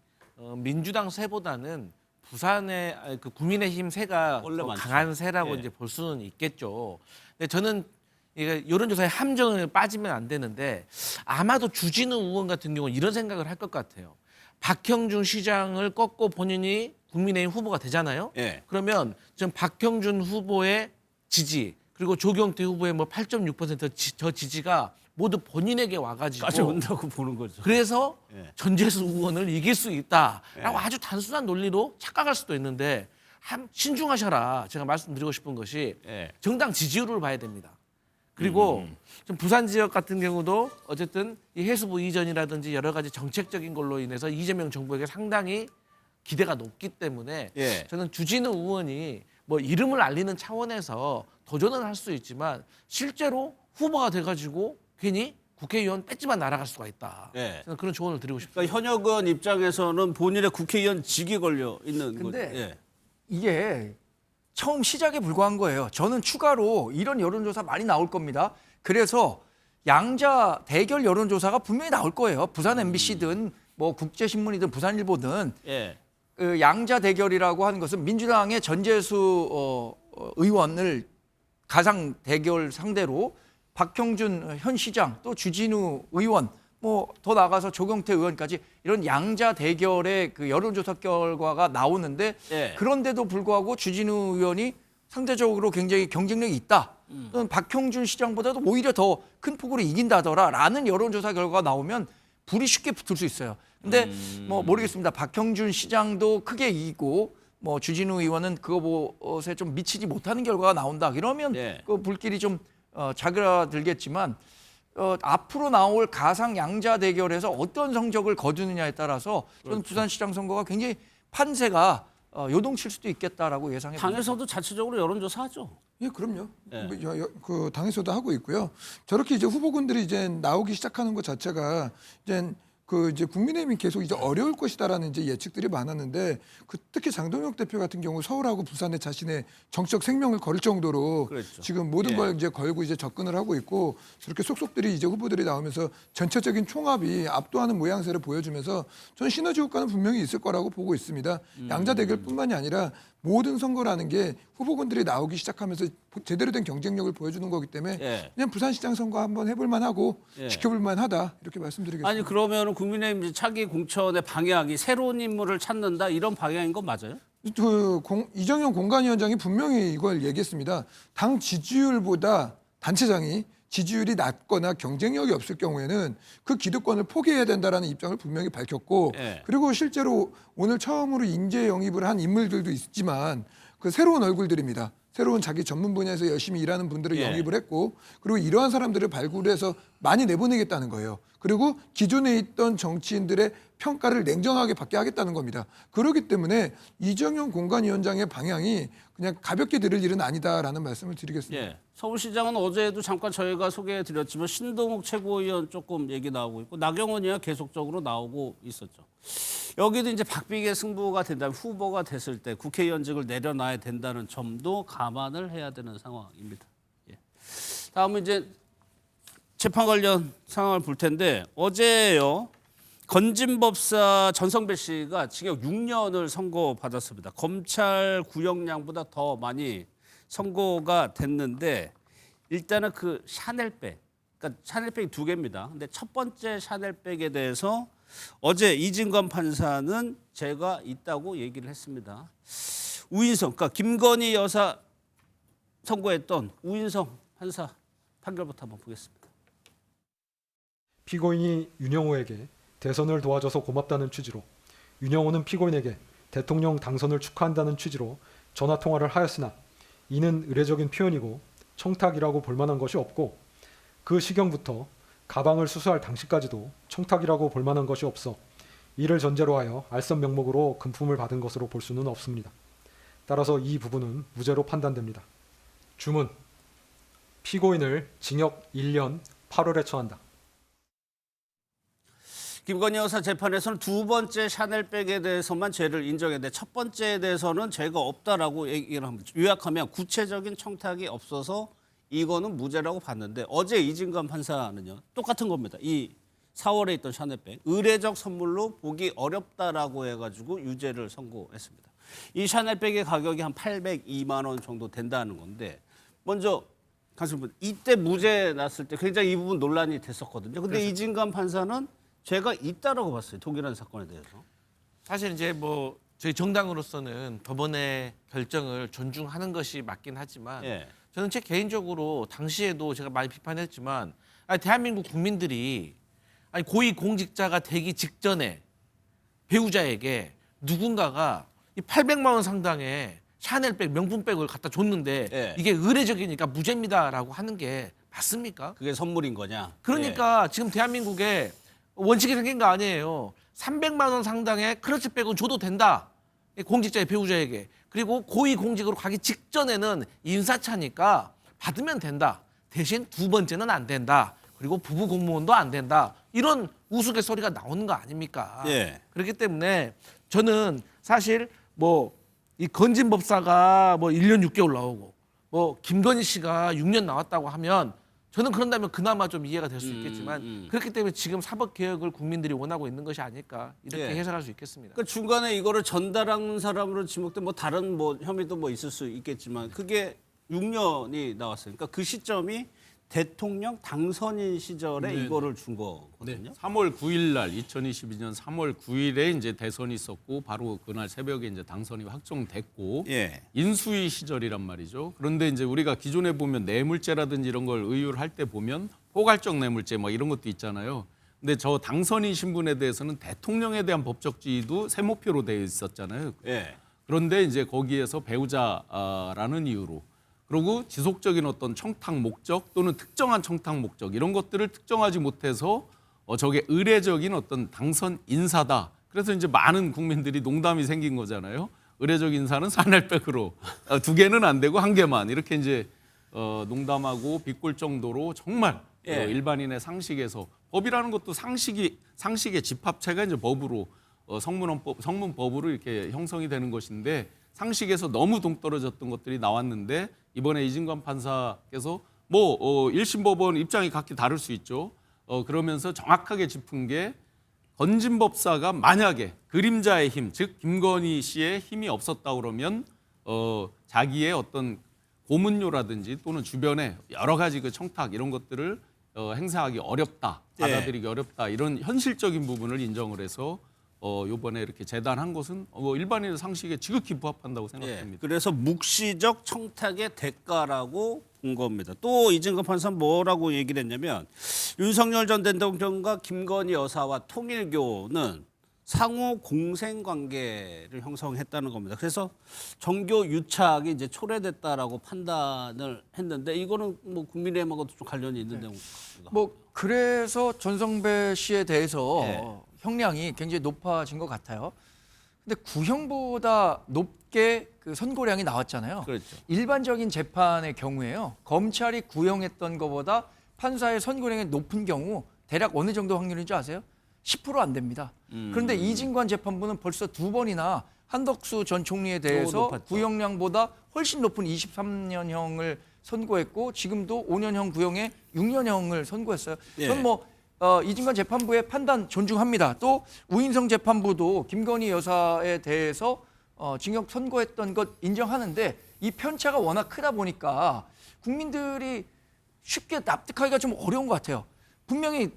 민주당 세보다는 부산의 그 국민의힘 세가 원래 더 많죠. 강한 세라고 예. 이제 볼 수는 있겠죠. 근데 저는 이게 여론조사에 함정을 빠지면 안 되는데 아마도 주진우 의원 같은 경우는 이런 생각을 할 것 같아요. 박형준 시장을 꺾고 본인이 국민의힘 후보가 되잖아요. 예. 그러면 지금 박형준 후보의 지지 그리고 조경태 후보의 뭐 8.6% 저 지지가 모두 본인에게 와가지고 가져온다고 보는 거죠. 그래서 예. 전재수 의원을 이길 수 있다라고 예. 아주 단순한 논리로 착각할 수도 있는데 신중하셔라. 제가 말씀드리고 싶은 것이 예. 정당 지지율을 봐야 됩니다. 그리고 좀 부산 지역 같은 경우도 어쨌든 이 해수부 이전이라든지 여러 가지 정책적인 걸로 인해서 이재명 정부에게 상당히 기대가 높기 때문에 예. 저는 주진우 의원이 뭐 이름을 알리는 차원에서 도전은 할 수 있지만 실제로 후보가 돼가지고 괜히 국회의원 뺏지만 날아갈 수가 있다. 예. 저는 그런 조언을 드리고 싶습니다. 그러니까 현역 의원 입장에서는 본인의 국회의원 직이 걸려 있는 거죠. 근데 예. 이게 처음 시작에 불과한 거예요. 저는 추가로 이런 여론조사 많이 나올 겁니다. 그래서 양자 대결 여론조사가 분명히 나올 거예요. 부산 MBC든 뭐 국제신문이든 부산일보든 예. 그 양자 대결이라고 하는 것은 민주당의 전재수 의원을 가상 대결 상대로 박형준 현 시장 또 주진우 의원 뭐 더 나가서 조경태 의원까지 이런 양자 대결의 그 여론조사 결과가 나오는데 예. 그런데도 불구하고 주진우 의원이 상대적으로 굉장히 경쟁력이 있다. 또는 박형준 시장보다도 오히려 더 큰 폭으로 이긴다더라라는 여론조사 결과가 나오면 불이 쉽게 붙을 수 있어요. 근데 뭐 모르겠습니다. 박형준 시장도 크게 이기고 뭐 주진우 의원은 그것에 좀 미치지 못하는 결과가 나온다. 이러면 예. 그 불길이 좀 자그라들겠지만 앞으로 나올 가상 양자 대결에서 어떤 성적을 거두느냐에 따라서 저는 부산시장 선거가 굉장히 판세가 요동칠 수도 있겠다라고 예상해 봅니다. 당에서도 자체적으로 여론조사하죠. 예, 그럼요. 예. 그 당에서도 하고 있고요. 저렇게 이제 후보군들이 이제 나오기 시작하는 것 자체가 이제 국민의힘이 계속 이제 어려울 것이다라는 이제 예측들이 많았는데 특히 장동혁 대표 같은 경우 서울하고 부산에 자신의 정치적 생명을 걸 정도로 그랬죠. 지금 모든 예. 걸 이제 걸고 이제 접근을 하고 있고 저렇게 속속들이 이제 후보들이 나오면서 전체적인 총합이 압도하는 모양새를 보여주면서 저는 시너지 효과는 분명히 있을 거라고 보고 있습니다. 양자 대결뿐만이 아니라 모든 선거라는 게 후보군들이 나오기 시작하면서 제대로 된 경쟁력을 보여주는 거기 때문에 예. 그냥 부산시장 선거 한번 해볼 만하고 예. 지켜볼 만하다 이렇게 말씀드리겠습니다. 아니 그러면 국민의힘 차기 공천의 방향이 새로운 인물을 찾는다 이런 방향인 건 맞아요? 이정현 공관위원장이 분명히 이걸 얘기했습니다. 당 지지율보다 단체장이 지지율이 낮거나 경쟁력이 없을 경우에는 그 기득권을 포기해야 된다라는 입장을 분명히 밝혔고 예. 그리고 실제로 오늘 처음으로 인재 영입을 한 인물들도 있지만 그 새로운 얼굴들입니다. 새로운 자기 전문 분야에서 열심히 일하는 분들을 예. 영입을 했고 그리고 이러한 사람들을 발굴해서 많이 내보내겠다는 거예요. 그리고 기존에 있던 정치인들의 평가를 냉정하게 받게 하겠다는 겁니다. 그렇기 때문에 이정현 공관위원장의 방향이 그냥 가볍게 들을 일은 아니다라는 말씀을 드리겠습니다. 예. 서울시장은 어제도 잠깐 저희가 소개해드렸지만 신동욱 최고위원 조금 얘기 나오고 있고 나경원 의원 계속적으로 나오고 있었죠. 여기도 이제 박빙의 승부가 된다면 후보가 됐을 때 국회의원직을 내려놔야 된다는 점도 감안을 해야 되는 상황입니다. 예. 다음은 이제 재판 관련 상황을 볼 텐데 어제요. 건진법사 전성배 씨가 징역 6년을 선고받았습니다. 검찰 구형량보다 더 많이 선고가 됐는데 일단은 그 샤넬백, 그러니까 샤넬백이 두 개입니다. 근데 첫 번째 샤넬백에 대해서 어제 이진관 판사는 죄가 있다고 얘기를 했습니다. 우인성, 그러니까 김건희 여사 선고했던 우인성 판사 판결부터 한번 보겠습니다. 피고인이 윤영호에게 대선을 도와줘서 고맙다는 취지로 윤영호는 피고인에게 대통령 당선을 축하한다는 취지로 전화통화를 하였으나 이는 의례적인 표현이고 청탁이라고 볼 만한 것이 없고 그 시경부터 가방을 수수할 당시까지도 청탁이라고 볼 만한 것이 없어 이를 전제로 하여 알선 명목으로 금품을 받은 것으로 볼 수는 없습니다. 따라서 이 부분은 무죄로 판단됩니다. 주문, 피고인을 징역 1년 8월에 처한다. 김건희 여사 재판에서는 두 번째 샤넬백에 대해서만 죄를 인정했는데 첫 번째에 대해서는 죄가 없다라고 얘기를 합니다. 요약하면 구체적인 청탁이 없어서 이거는 무죄라고 봤는데 어제 이진관 판사는요. 똑같은 겁니다. 이 4월에 있던 샤넬백 의례적 선물로 보기 어렵다라고 해가지고 유죄를 선고했습니다. 이 샤넬백의 가격이 한 802만 원 정도 된다는 건데 먼저 강승분 이때 무죄 났을 때 굉장히 이 부분 논란이 됐었거든요. 근데 이진관 판사는 죄가 있다라고 봤어요. 독일한 사건에 대해서. 사실 이제 뭐 저희 정당으로서는 법원의 결정을 존중하는 것이 맞긴 하지만 예. 저는 제 개인적으로 당시에도 제가 많이 비판했지만 대한민국 국민들이 고위 공직자가 되기 직전에 배우자에게 누군가가 이 800만 원 상당의 샤넬백 명품백을 갖다 줬는데 예. 이게 의례적이니까 무죄입니다라고 하는 게 맞습니까? 그게 선물인 거냐? 그러니까 지금 대한민국에 원칙이 생긴 거 아니에요. 300만 원 상당의 클러치백은 줘도 된다. 공직자의 배우자에게. 그리고 고위 공직으로 가기 직전에는 인사차니까 받으면 된다. 대신 두 번째는 안 된다. 그리고 부부 공무원도 안 된다. 이런 우스갯소리가 나오는 거 아닙니까? 예. 그렇기 때문에 저는 사실 뭐 이 건진 법사가 뭐 1년 6개월 나오고 뭐 김건희 씨가 6년 나왔다고 하면 저는 그런다면 그나마 좀 이해가 될 수 있겠지만 그렇기 때문에 지금 사법개혁을 국민들이 원하고 있는 것이 아닐까 이렇게 예. 해석할 수 있겠습니다. 그러니까 중간에 이거를 전달한 사람으로 지목된 뭐 다른 뭐 혐의도 뭐 있을 수 있겠지만 그게 6년이 나왔어요. 그러니까 그 시점이 대통령 당선인 시절에 네. 이거를 준 거거든요. 3월 9일 날 2022년 3월 9일에 이제 대선이 있었고 바로 그날 새벽에 이제 당선이 확정됐고 예. 인수위 시절이란 말이죠. 그런데 이제 우리가 기존에 보면 뇌물죄라든지 이런 걸 의율할 때 보면 포괄적 뇌물죄 막 이런 것도 있잖아요. 근데 저 당선인 신분에 대해서는 대통령에 대한 법적 지위도 세목표로 되어 있었잖아요. 예. 그런데 이제 거기에서 배우자라는 이유로 그리고 지속적인 어떤 청탁 목적 또는 특정한 청탁 목적 이런 것들을 특정하지 못해서 저게 의례적인 어떤 당선 인사다. 그래서 이제 많은 국민들이 농담이 생긴 거잖아요. 의례적 인사는 샤넬백으로 두 개는 안 되고 한 개만 이렇게 이제 농담하고 비꼴 정도로 정말 예. 일반인의 상식에서 법이라는 것도 상식의 집합체가 이제 법으로 성문법으로 이렇게 형성이 되는 것인데 상식에서 너무 동떨어졌던 것들이 나왔는데 이번에 이진관 판사께서 뭐 1심 법원 입장이 각기 다를 수 있죠. 그러면서 정확하게 짚은 게 건진 법사가 만약에 그림자의 힘, 즉 김건희 씨의 힘이 없었다 그러면 자기의 어떤 고문료라든지 또는 주변에 여러 가지 그 청탁 이런 것들을 행사하기 어렵다, 받아들이기 어렵다 이런 현실적인 부분을 인정을 해서 이번에 이렇게 재단한 것은 일반인의 상식에 지극히 부합한다고 생각합니다. 예. 그래서 묵시적 청탁의 대가라고 본 겁니다. 또 이진관 판사는 뭐라고 얘기를 했냐면 윤석열 전 대통령과 김건희 여사와 통일교는 상호 공생 관계를 형성했다는 겁니다. 그래서 정교 유착이 이제 초래됐다라고 판단을 했는데 이거는 뭐 국민의힘하고도 좀 관련이 있는데 뭐 그래서 전성배 씨에 대해서 예. 형량이 굉장히 높아진 것 같아요. 근데 구형보다 높게 그 선고량이 나왔잖아요. 그렇죠. 일반적인 재판의 경우에요. 검찰이 구형했던 것보다 판사의 선고량이 높은 경우 대략 어느 정도 확률인지 아세요? 10% 안 됩니다. 그런데 이진관 재판부는 벌써 두 번이나 한덕수 전 총리에 대해서 구형량보다 훨씬 높은 23년형을 선고했고 지금도 5년형 구형에 6년형을 선고했어요. 예. 저는 뭐 이진관 재판부의 판단 존중합니다. 또 우인성 재판부도 김건희 여사에 대해서 징역 선고했던 것 인정하는데 이 편차가 워낙 크다 보니까 국민들이 쉽게 납득하기가 좀 어려운 것 같아요. 분명히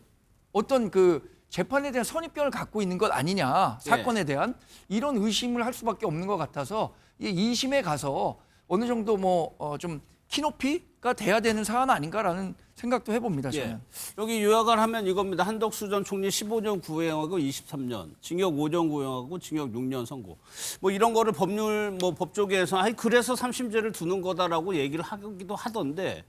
어떤 그 재판에 대한 선입견을 갖고 있는 것 아니냐, 사건에 대한 이런 의심을 할 수밖에 없는 것 같아서 이 2심에 가서 어느 정도 뭐 좀 키높이가 돼야 되는 사안 아닌가라는 생각도 해봅니다. 저는. 예. 여기 요약을 하면 이겁니다. 한덕수 전 총리 15년 구형하고 23년, 징역 5년 구형하고 징역 6년 선고. 뭐 이런 거를 법조계에서 아니 그래서 3심제를 두는 거다라고 얘기를 하기도 하던데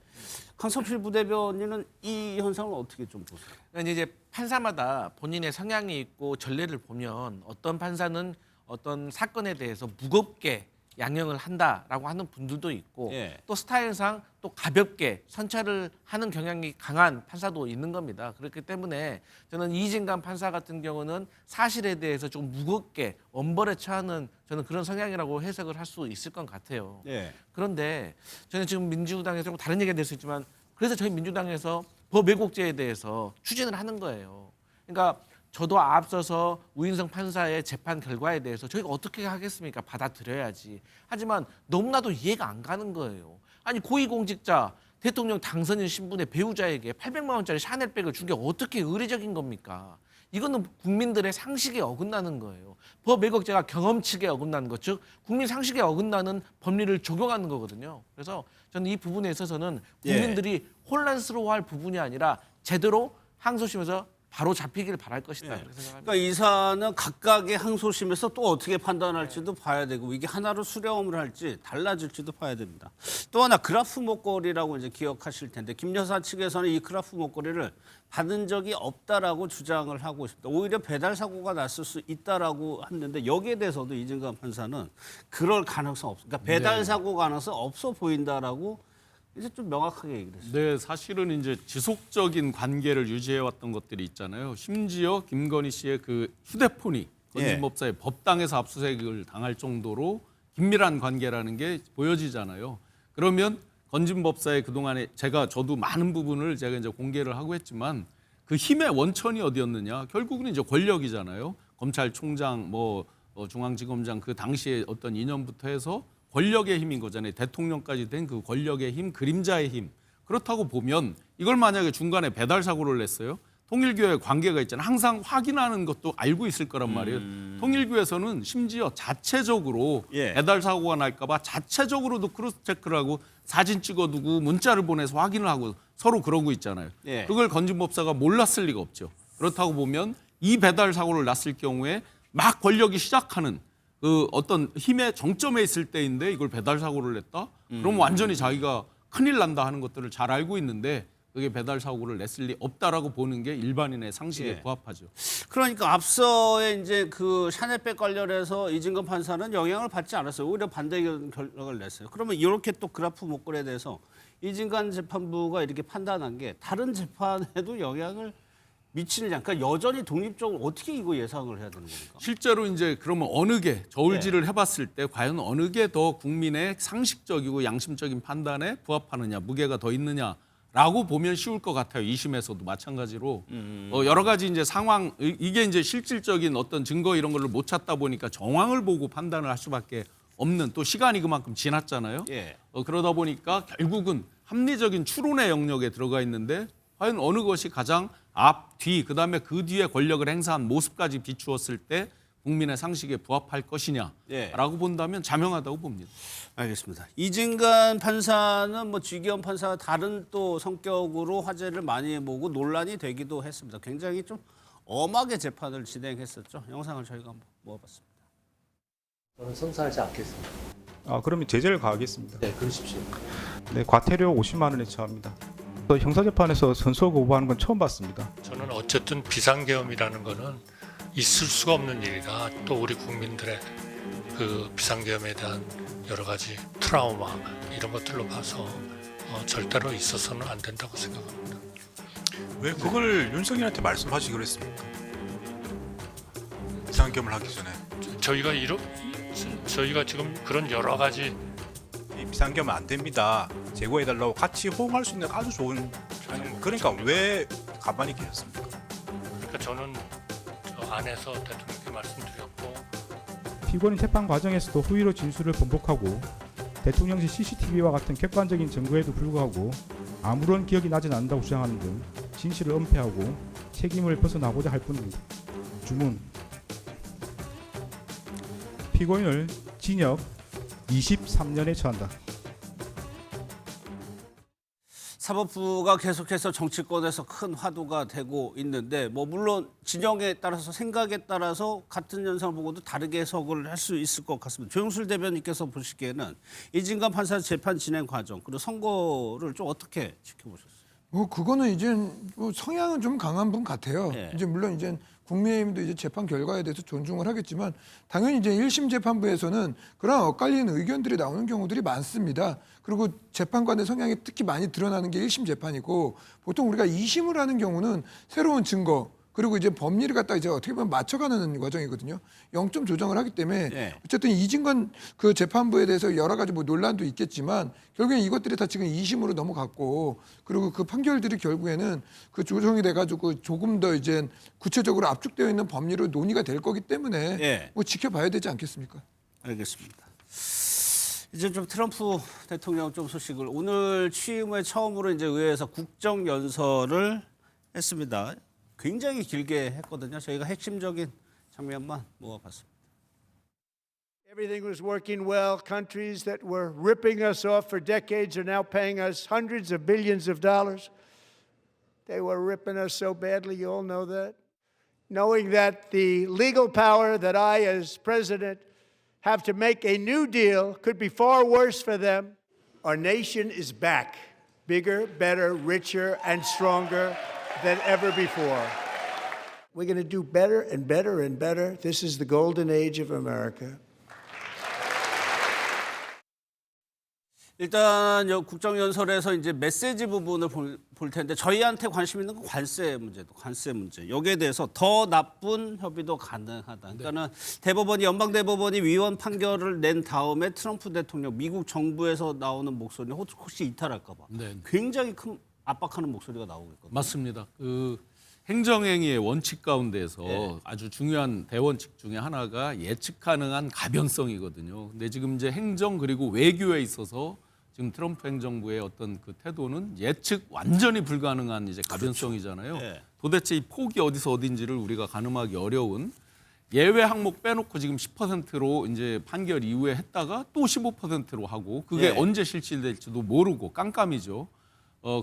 강성필 부대변인은 이 현상을 어떻게 좀 보세요? 그러니까 이제 판사마다 본인의 성향이 있고 전례를 보면 어떤 판사는 어떤 사건에 대해서 무겁게 양형을 한다라고 하는 분들도 있고 예. 또 스타일상 또 가볍게 선처를 하는 경향이 강한 판사도 있는 겁니다. 그렇기 때문에 저는 이진관 판사 같은 경우는 사실에 대해서 좀 무겁게 엄벌에 처하는 저는 그런 성향이라고 해석을 할 수 있을 것 같아요. 예. 그런데 저는 지금 민주당에서 좀 다른 얘기가 될 수 있지만 그래서 저희 민주당에서 법 왜곡죄에 대해서 추진을 하는 거예요. 그러니까 저도 앞서서 우인성 판사의 재판 결과에 대해서 저희가 어떻게 하겠습니까? 받아들여야지. 하지만 너무나도 이해가 안 가는 거예요. 아니 고위공직자 대통령 당선인 신분의 배우자에게 800만 원짜리 샤넬백을 준 게 어떻게 의례적인 겁니까? 이거는 국민들의 상식에 어긋나는 거예요. 법 왜곡죄가 경험칙에 어긋나는 것, 즉 국민 상식에 어긋나는 법리를 적용하는 거거든요. 그래서 저는 이 부분에 있어서는 국민들이 혼란스러워할 부분이 아니라 제대로 항소심에서 바로 잡히기를 바랄 것이다. 예. 그렇게 생각합니다. 그러니까 이 사안은 각각의 항소심에서 또 어떻게 판단할지도 봐야 되고 이게 하나로 수렴을 할지 달라질지도 봐야 됩니다. 또 하나 그래프 목걸이라고 이제 기억하실 텐데 김 여사 측에서는 이 그래프 목걸이를 받은 적이 없다라고 주장을 하고 있습니다. 오히려 배달 사고가 났을 수 있다라고 했는데 여기에 대해서도 이진관 판사는 그럴 가능성 없습니다. 그러니까 배달 사고 가능성 없어 보인다라고 이제 좀 명확하게 얘기를 했어요. 네, 사실은 이제 지속적인 관계를 유지해왔던 것들이 있잖아요. 심지어 김건희 씨의 그 휴대폰이 건진법사의 법당에서 압수수색을 당할 정도로 긴밀한 관계라는 게 보여지잖아요. 그러면 건진법사의 그동안에 저도 많은 부분을 제가 이제 공개를 하고 했지만 그 힘의 원천이 어디였느냐? 결국은 이제 권력이잖아요. 검찰총장, 중앙지검장 그 당시에 어떤 이념부터 해서 권력의 힘인 거잖아요. 대통령까지 된 그 권력의 힘, 그림자의 힘. 그렇다고 보면 이걸 만약에 중간에 배달 사고를 냈어요. 통일교회 관계가 있잖아요. 항상 확인하는 것도 알고 있을 거란 말이에요. 통일교에서는 심지어 자체적으로 배달 사고가 날까 봐 자체적으로도 크로스 체크를 하고 사진 찍어두고 문자를 보내서 확인을 하고 서로 그러고 있잖아요. 그걸 건진법사가 몰랐을 리가 없죠. 그렇다고 보면 이 배달 사고를 났을 경우에 막 권력이 시작하는 그 어떤 힘의 정점에 있을 때인데 이걸 배달 사고를 냈다? 그럼 완전히 자기가 큰일 난다 하는 것들을 잘 알고 있는데 그게 배달 사고를 냈을 리 없다라고 보는 게 일반인의 상식에 부합하죠. 그러니까 앞서의 이제 그 샤넬백 관련해서 이진관 판사는 영향을 받지 않았어요. 오히려 반대 결론을 냈어요. 그러면 이렇게 또 그래프 목걸이에 대해서 이진관 재판부가 이렇게 판단한 게 다른 재판에도 영향을 미치느냐. 그러니까 여전히 독립적으로 어떻게 이거 예상을 해야 되는 겁니까? 실제로 이제 그러면 어느 게 저울질을 해봤을 때 과연 어느 게 더 국민의 상식적이고 양심적인 판단에 부합하느냐, 무게가 더 있느냐라고 보면 쉬울 것 같아요. 2심에서도 마찬가지로 여러 가지 이제 상황 이게 이제 실질적인 어떤 증거 이런 거를 못 찾다 보니까 정황을 보고 판단을 할 수밖에 없는 또 시간이 그만큼 지났잖아요. 그러다 보니까 결국은 합리적인 추론의 영역에 들어가 있는데 과연 어느 것이 가장 앞, 뒤, 그다음에 그 뒤에 권력을 행사한 모습까지 비추었을 때 국민의 상식에 부합할 것이냐라고 본다면 자명하다고 봅니다. 알겠습니다. 이진관 판사는 주기현 판사와 다른 또 성격으로 화제를 많이 모으고 논란이 되기도 했습니다. 굉장히 좀 엄하게 재판을 진행했었죠. 영상을 저희가 한번 모아봤습니다. 저는 선사하지 않겠습니다. 그러면 제재를 가하겠습니다. 네, 그러십시오. 네, 과태료 50만 원에 처합니다. 형사재판에서 선서 거부하는 건 처음 봤습니다. 저는 어쨌든 비상계엄이라는 거는 있을 수가 없는 일이라 또 우리 국민들의 그 비상계엄에 대한 여러 가지 트라우마 이런 것들로 봐서 절대로 있어서는 안 된다고 생각합니다. 왜 그걸 윤석열한테 말씀하시기로 했습니까? 비상계엄을 하기 전에 저희가 지금 그런 여러 가지 비상계엄은 안 됩니다. 제거해달라고 같이 호응할 수 있는 아주 좋은 그러니까 왜 가만히 계셨습니까? 그러니까 저는 저 안에서 대통령께 말씀드렸고 피고인 재판 과정에서도 허위로 진술을 번복하고 대통령실 CCTV와 같은 객관적인 증거에도 불구하고 아무런 기억이 나진 않는다고 주장하는 등 진실을 은폐하고 책임을 벗어나고자 할 뿐입니다. 주문 피고인을 징역 23년에 처한다. 사법부가 계속해서 정치권에서 큰 화두가 되고 있는데 뭐 물론 진영에 따라서 생각에 따라서 같은 현상을 보고도 다르게 해석을 할 수 있을 것 같습니다. 조영술 대변인께서 보시기에는 이진관 판사 재판 진행 과정 그리고 선거를 좀 어떻게 지켜보셨어요? 뭐 그거는 이제 뭐 성향은 좀 강한 분 같아요. 예. 이제 물론 이제 국민의힘도 이제 재판 결과에 대해서 존중을 하겠지만 당연히 이제 1심 재판부에서는 그런 엇갈리는 의견들이 나오는 경우들이 많습니다. 그리고 재판관의 성향이 특히 많이 드러나는 게 1심 재판이고 보통 우리가 2심을 하는 경우는 새로운 증거 그리고 이제 법리를 갖다 이제 어떻게 보면 맞춰가는 과정이거든요. 0점 조정을 하기 때문에 예. 어쨌든 이진관 그 재판부에 대해서 여러 가지 뭐 논란도 있겠지만 결국엔 이것들이 다 지금 2심으로 넘어갔고 그리고 그 판결들이 결국에는 그 조정이 돼가지고 조금 더 이제 구체적으로 압축되어 있는 법리로 논의가 될 거기 때문에 예. 뭐 지켜봐야 되지 않겠습니까? 알겠습니다. 이제 좀 트럼프 대통령 좀 소식을 오늘 취임 후에 처음으로 이제 의회에서 국정 연설을 했습니다. 굉장히 길게 했거든요. 저희가 핵심적인 장면만 모아봤습니다. Everything was working well. Countries that were ripping us off for decades are now paying us hundreds of billions of dollars. They were ripping us so badly, you all know that. Knowing that the legal power that I, as president, have to make a new deal could be far worse for them. Our nation is back, bigger, better, richer, and stronger than ever before. We're going to do better and better and better. This is the golden age of America. 일단 국정연설에서 이제 메시지 부분을 볼 텐데 저희한테 관심 있는 건 관세 문제. 여기에 대해서 더 나쁜 협의도 가능하다. 그러니까는 대법원이 연방대법원이 위헌 판결을 낸 다음에 트럼프 대통령 미국 정부에서 나오는 목소리는 혹시 이탈할까 봐 굉장히 큰 압박하는 목소리가 나오고 있거든요. 맞습니다. 그 행정행위의 원칙 가운데서 아주 중요한 대원칙 중에 하나가 예측 가능한 가변성이거든요. 근데 지금 이제 행정 그리고 외교에 있어서 지금 트럼프 행정부의 어떤 그 태도는 예측 완전히 불가능한 이제 가변성이잖아요. 네. 도대체 이 폭이 어디서 어딘지를 우리가 가늠하기 어려운 예외 항목 빼놓고 지금 10%로 이제 판결 이후에 했다가 또 15%로 하고 그게 언제 실질될지도 모르고 깜깜이죠.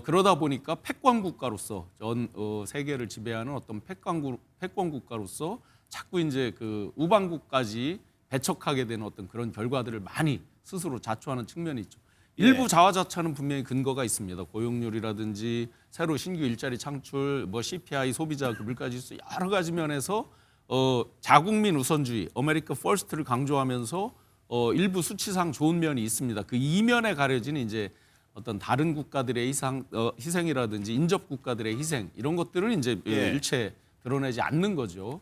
그러다 보니까 패권 국가로서 전 세계를 지배하는 어떤 패권 국가로서 자꾸 이제 그 우방국까지 배척하게 되는 어떤 그런 결과들을 많이 스스로 자초하는 측면이 있죠. 일부 자화자찬은 분명히 근거가 있습니다. 고용률이라든지 새로 신규 일자리 창출, 뭐 CPI, 소비자 물가 지수 여러 가지 면에서 자국민 우선주의, 아메리카 퍼스트를 강조하면서 일부 수치상 좋은 면이 있습니다. 그 이면에 가려진 이제 어떤 다른 국가들의 희생이라든지 인접 국가들의 희생 이런 것들은 이제 일체 드러내지 않는 거죠.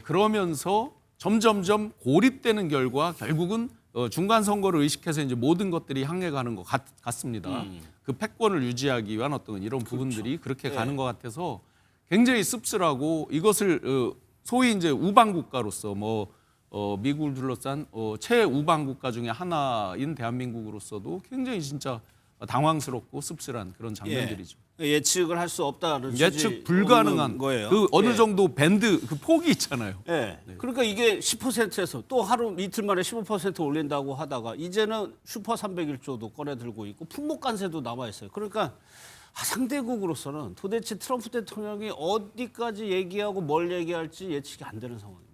그러면서 점점점 고립되는 결과 결국은 중간 선거를 의식해서 이제 모든 것들이 향해 가는 것 같습니다. 그 패권을 유지하기 위한 어떤 이런 부분들이 그렇게 가는 것 같아서 굉장히 씁쓸하고 이것을 소위 이제 우방 국가로서 미국을 둘러싼 최우방 국가 중에 하나인 대한민국으로서도 굉장히 진짜 당황스럽고 씁쓸한 그런 장면들이죠. 예측을 할 수 없다는 예측 불가능한 거예요. 그 어느 정도 밴드 그 폭이 있잖아요. 그러니까 이게 10%에서 또 하루 이틀 만에 15% 올린다고 하다가 이제는 슈퍼 301조도 꺼내 들고 있고 품목 관세도 남아 있어요. 그러니까 상대국으로서는 도대체 트럼프 대통령이 어디까지 얘기하고 뭘 얘기할지 예측이 안 되는 상황입니다.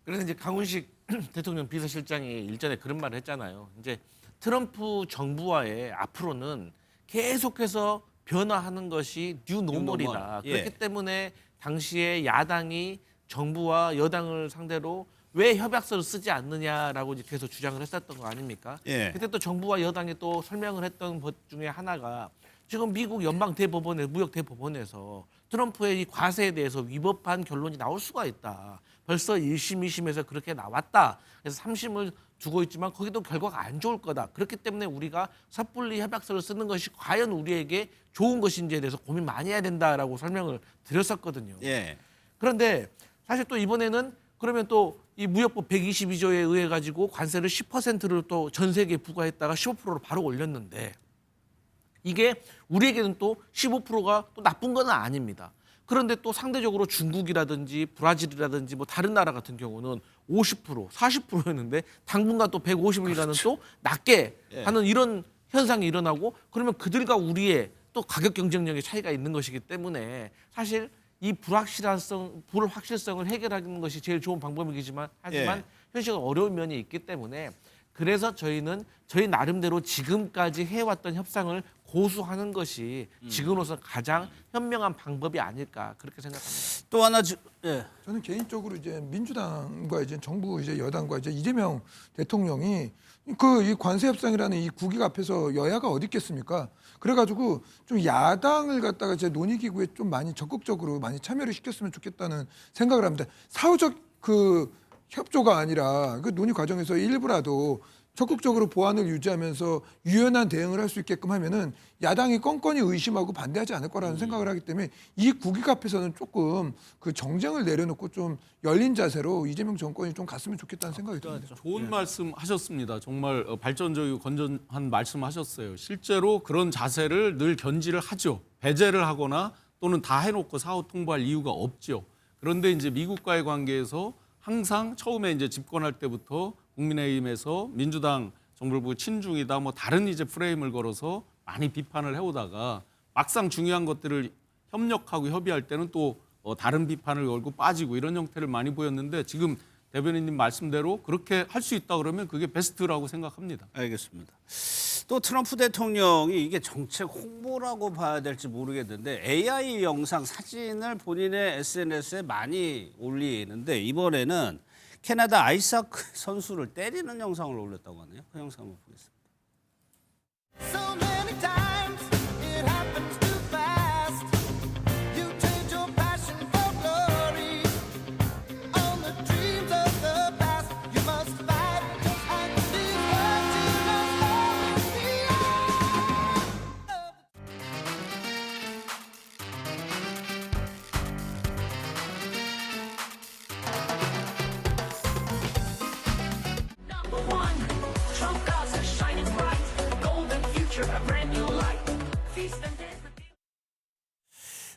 그래서 이제 강훈식 대통령 비서실장이 일전에 그런 말을 했잖아요. 이제 트럼프 정부와의 앞으로는 계속해서 변화하는 것이 뉴노멀이다. 그렇기 때문에 당시에 야당이 정부와 여당을 상대로 왜 협약서를 쓰지 않느냐라고 이제 계속 주장을 했었던 거 아닙니까? 그때 또 정부와 여당이 또 설명을 했던 것 중에 하나가 지금 미국 연방 대법원의 무역 대법원에서 트럼프의 이 과세에 대해서 위법한 결론이 나올 수가 있다. 벌써 1심, 2심에서 그렇게 나왔다. 그래서 3심을 두고 있지만 거기도 결과가 안 좋을 거다. 그렇기 때문에 우리가 섣불리 협약서를 쓰는 것이 과연 우리에게 좋은 것인지에 대해서 고민 많이 해야 된다라고 설명을 드렸었거든요. 그런데 사실 또 이번에는 그러면 또 이 무역법 122조에 의해 가지고 관세를 10%를 또 전 세계에 부과했다가 15%로 바로 올렸는데 이게 우리에게는 또 15%가 또 나쁜 건 아닙니다. 그런데 또 상대적으로 중국이라든지 브라질이라든지 뭐 다른 나라 같은 경우는 50%, 40%였는데 당분간 또 150일이라는 또 낮게 하는 이런 현상이 일어나고 그러면 그들과 우리의 또 가격 경쟁력의 차이가 있는 것이기 때문에 사실 이 불확실성을 해결하는 것이 제일 좋은 방법이지만 하지만 현실은 어려운 면이 있기 때문에 그래서 저희는 저희 나름대로 지금까지 해왔던 협상을 고수하는 것이 지금으로서 가장 현명한 방법이 아닐까 그렇게 생각합니다. 또 하나 저는 개인적으로 이제 민주당과 이제 정부 이제 여당과 이제 이재명 대통령이 그 이 관세 협상이라는 이 국익 앞에서 여야가 어디 있겠습니까? 그래가지고 좀 야당을 갖다가 이제 논의 기구에 좀 많이 적극적으로 많이 참여를 시켰으면 좋겠다는 생각을 합니다. 사후적 그 협조가 아니라 그 논의 과정에서 일부라도 적극적으로 보안을 유지하면서 유연한 대응을 할 수 있게끔 하면은 야당이 껌껌이 의심하고 반대하지 않을 거라는 생각을 하기 때문에 이 국익 앞에서는 조금 그 정쟁을 내려놓고 좀 열린 자세로 이재명 정권이 좀 갔으면 좋겠다는 생각이 듭니다. 좋은 말씀 하셨습니다. 정말 발전적이고 건전한 말씀 하셨어요. 실제로 그런 자세를 늘 견지를 하죠. 배제를 하거나 또는 다 해놓고 사후 통보할 이유가 없죠. 그런데 이제 미국과의 관계에서 항상 처음에 이제 집권할 때부터 국민의힘에서 민주당 정부부 친중이다 뭐 다른 이제 프레임을 걸어서 많이 비판을 해오다가 막상 중요한 것들을 협력하고 협의할 때는 또 다른 비판을 걸고 빠지고 이런 형태를 많이 보였는데 지금 대변인님 말씀대로 그렇게 할 수 있다 그러면 그게 베스트라고 생각합니다. 알겠습니다. 또 트럼프 대통령이 이게 정책 홍보라고 봐야 될지 모르겠는데 AI 영상, 사진을 본인의 SNS에 많이 올리는데 이번에는 캐나다 아이스하키 선수를 때리는 영상을 올렸다고 하네요. 그 영상 한번 보겠습니다.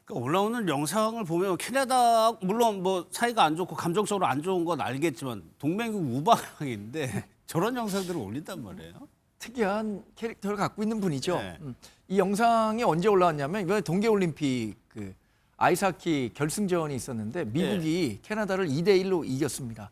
그러니까 올라오는 영상을 보면 캐나다 물론 뭐 사이가 안 좋고 감정적으로 안 좋은 건 알겠지만 동맹국 우방인데 저런 영상들을 올린단 말이에요. 특이한 캐릭터를 갖고 있는 분이죠. 이 영상이 언제 올라왔냐면 이번에 동계올림픽 그 아이스하키 결승전이 있었는데 미국이 캐나다를 2대1로 이겼습니다.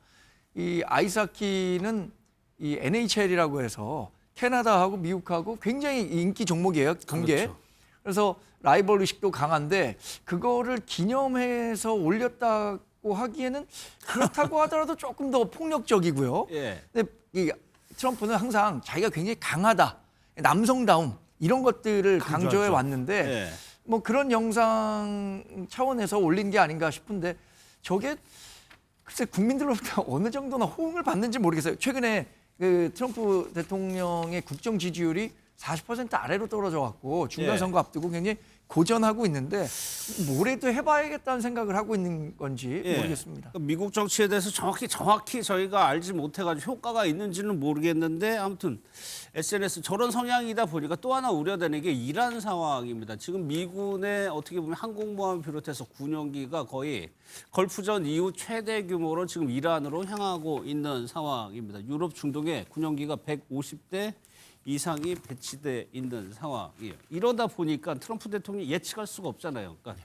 이 아이스하키는 이 NHL이라고 해서 캐나다하고 미국하고 굉장히 인기 종목이에요. 경기에. 그렇죠. 그래서 라이벌 의식도 강한데 그거를 기념해서 올렸다고 하기에는 그렇다고 하더라도 조금 더 폭력적이고요. 근데 이 트럼프는 항상 자기가 굉장히 강하다, 남성다움 이런 것들을 강조해 왔는데 뭐 그런 영상 차원에서 올린 게 아닌가 싶은데 저게 글쎄 국민들로부터 어느 정도나 호응을 받는지 모르겠어요. 최근에 그 트럼프 대통령의 국정 지지율이 40% 아래로 떨어져 갖고 중간 선거 앞두고 굉장히 고전하고 있는데 뭐래도 해봐야겠다는 생각을 하고 있는 건지 모르겠습니다. 그러니까 미국 정치에 대해서 정확히 저희가 알지 못해가지고 효과가 있는지는 모르겠는데 아무튼 SNS 저런 성향이다 보니까 또 하나 우려되는 게 이란 상황입니다. 지금 미군의 어떻게 보면 항공모함을 비롯해서 군용기가 거의 걸프전 이후 최대 규모로 지금 이란으로 향하고 있는 상황입니다. 유럽 중동에 군용기가 150대 이상이 배치돼 있는 상황이에요. 이러다 보니까 트럼프 대통령이 예측할 수가 없잖아요. 그러니까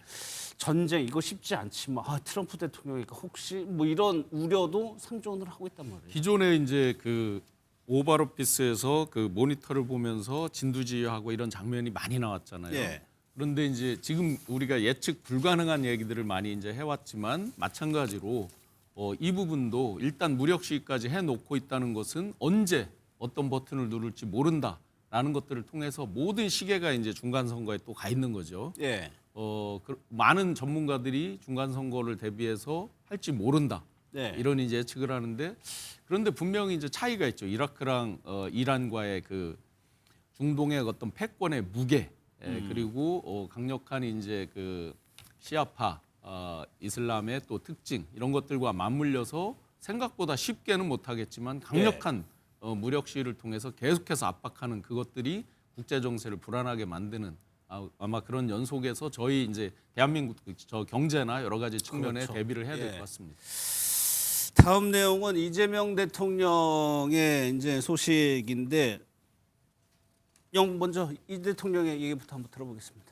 전쟁 이거 쉽지 않지만 트럼프 대통령이니까 혹시 뭐 이런 우려도 상존을 하고 있단 말이에요. 기존에 이제 그 오발 오피스에서 그 모니터를 보면서 진두지휘하고 이런 장면이 많이 나왔잖아요. 그런데 이제 지금 우리가 예측 불가능한 얘기들을 많이 이제 해왔지만 마찬가지로 이 부분도 일단 무력 시위까지 해놓고 있다는 것은 언제 어떤 버튼을 누를지 모른다라는 것들을 통해서 모든 시계가 이제 중간 선거에 또 가 있는 거죠. 많은 전문가들이 중간 선거를 대비해서 할지 모른다. 이런 이제 예측을 하는데 그런데 분명히 이제 차이가 있죠. 이라크랑 이란과의 그 중동의 어떤 패권의 무게 그리고 강력한 이제 그 시아파 이슬람의 또 특징 이런 것들과 맞물려서 생각보다 쉽게는 못하겠지만 강력한 무력 시위를 통해서 계속해서 압박하는 그것들이 국제 정세를 불안하게 만드는 아마 그런 연속에서 저희 이제 대한민국 저 경제나 여러 가지 측면에 대비를 해야 될 것 같습니다. 다음 내용은 이재명 대통령의 이제 소식인데 먼저 이 대통령의 얘기부터 한번 들어보겠습니다.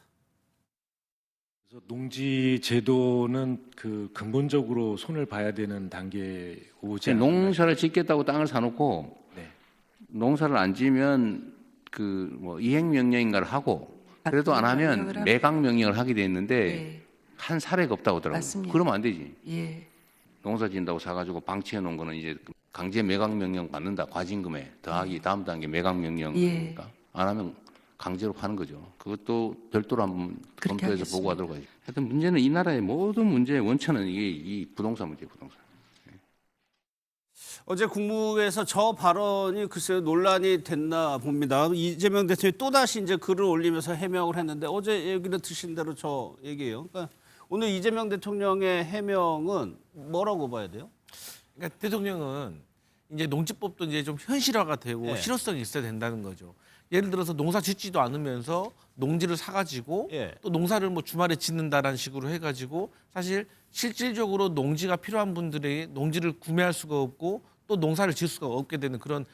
그래서 농지 제도는 그 근본적으로 손을 봐야 되는 단계에 오지 않나요? 농사를 짓겠다고 땅을 사놓고 네. 농사를 안 지으면 그 뭐 이행 명령인가를 하고 그래도 안 하면 매각 명령을 하게 돼 있는데 한 사례가 없다고 하더라고요. 맞습니다. 그러면 안 되지. 예. 농사 지은다고 사가지고 방치해 놓은 거는 이제 강제 매각 명령 받는다. 과징금에 더하기 다음 단계 매각 명령이니까 안 하면 강제로 파는 거죠. 그것도 별도로 한번 검토해서 하겠습니다. 보고하도록 하죠. 하여튼 문제는 이 나라의 모든 문제의 원천은 이게 이 부동산 문제예요. 부동산. 어제 국무회에서 저 발언이 글쎄요 논란이 됐나 봅니다. 이재명 대통령이 또다시 이제 글을 올리면서 해명을 했는데 어제 얘기를 드신 대로 저 얘기예요. 그러니까 오늘 이재명 대통령의 해명은 뭐라고 봐야 돼요? 그러니까 대통령은 이제 농지법도 이제 좀 현실화가 되고 예. 실효성이 있어야 된다는 거죠. 예를 들어서 농사 짓지도 않으면서 농지를 사가지고 또 농사를 뭐 주말에 짓는다라는 식으로 해가지고 사실 실질적으로 농지가 필요한 분들이 농지를 구매할 수가 없고 또 농사를 지을 수가 없게 되는 그런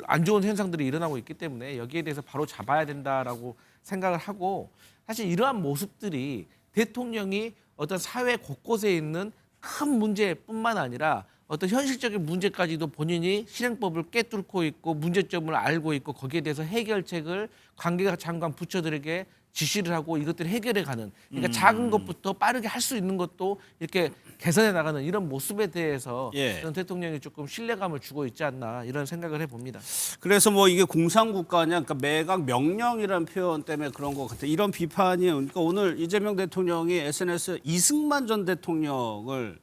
안 좋은 현상들이 일어나고 있기 때문에 여기에 대해서 바로 잡아야 된다라고 생각을 하고 사실 이러한 모습들이 대통령이 어떤 사회 곳곳에 있는 큰 문제뿐만 아니라 어떤 현실적인 문제까지도 본인이 실행법을 꿰뚫고 있고 문제점을 알고 있고 거기에 대해서 해결책을 관계가 장관 부처들에게 지시를 하고 이것들을 해결해가는 그러니까 작은 것부터 빠르게 할 수 있는 것도 이렇게 개선해 나가는 이런 모습에 대해서 저는 대통령이 조금 신뢰감을 주고 있지 않나 이런 생각을 해봅니다. 그래서 뭐 이게 공산국가냐, 그러니까 매각 명령이라는 표현 때문에 그런 것 같아요. 이런 비판이 그러니까 오늘 이재명 대통령이 SNS 이승만 전 대통령을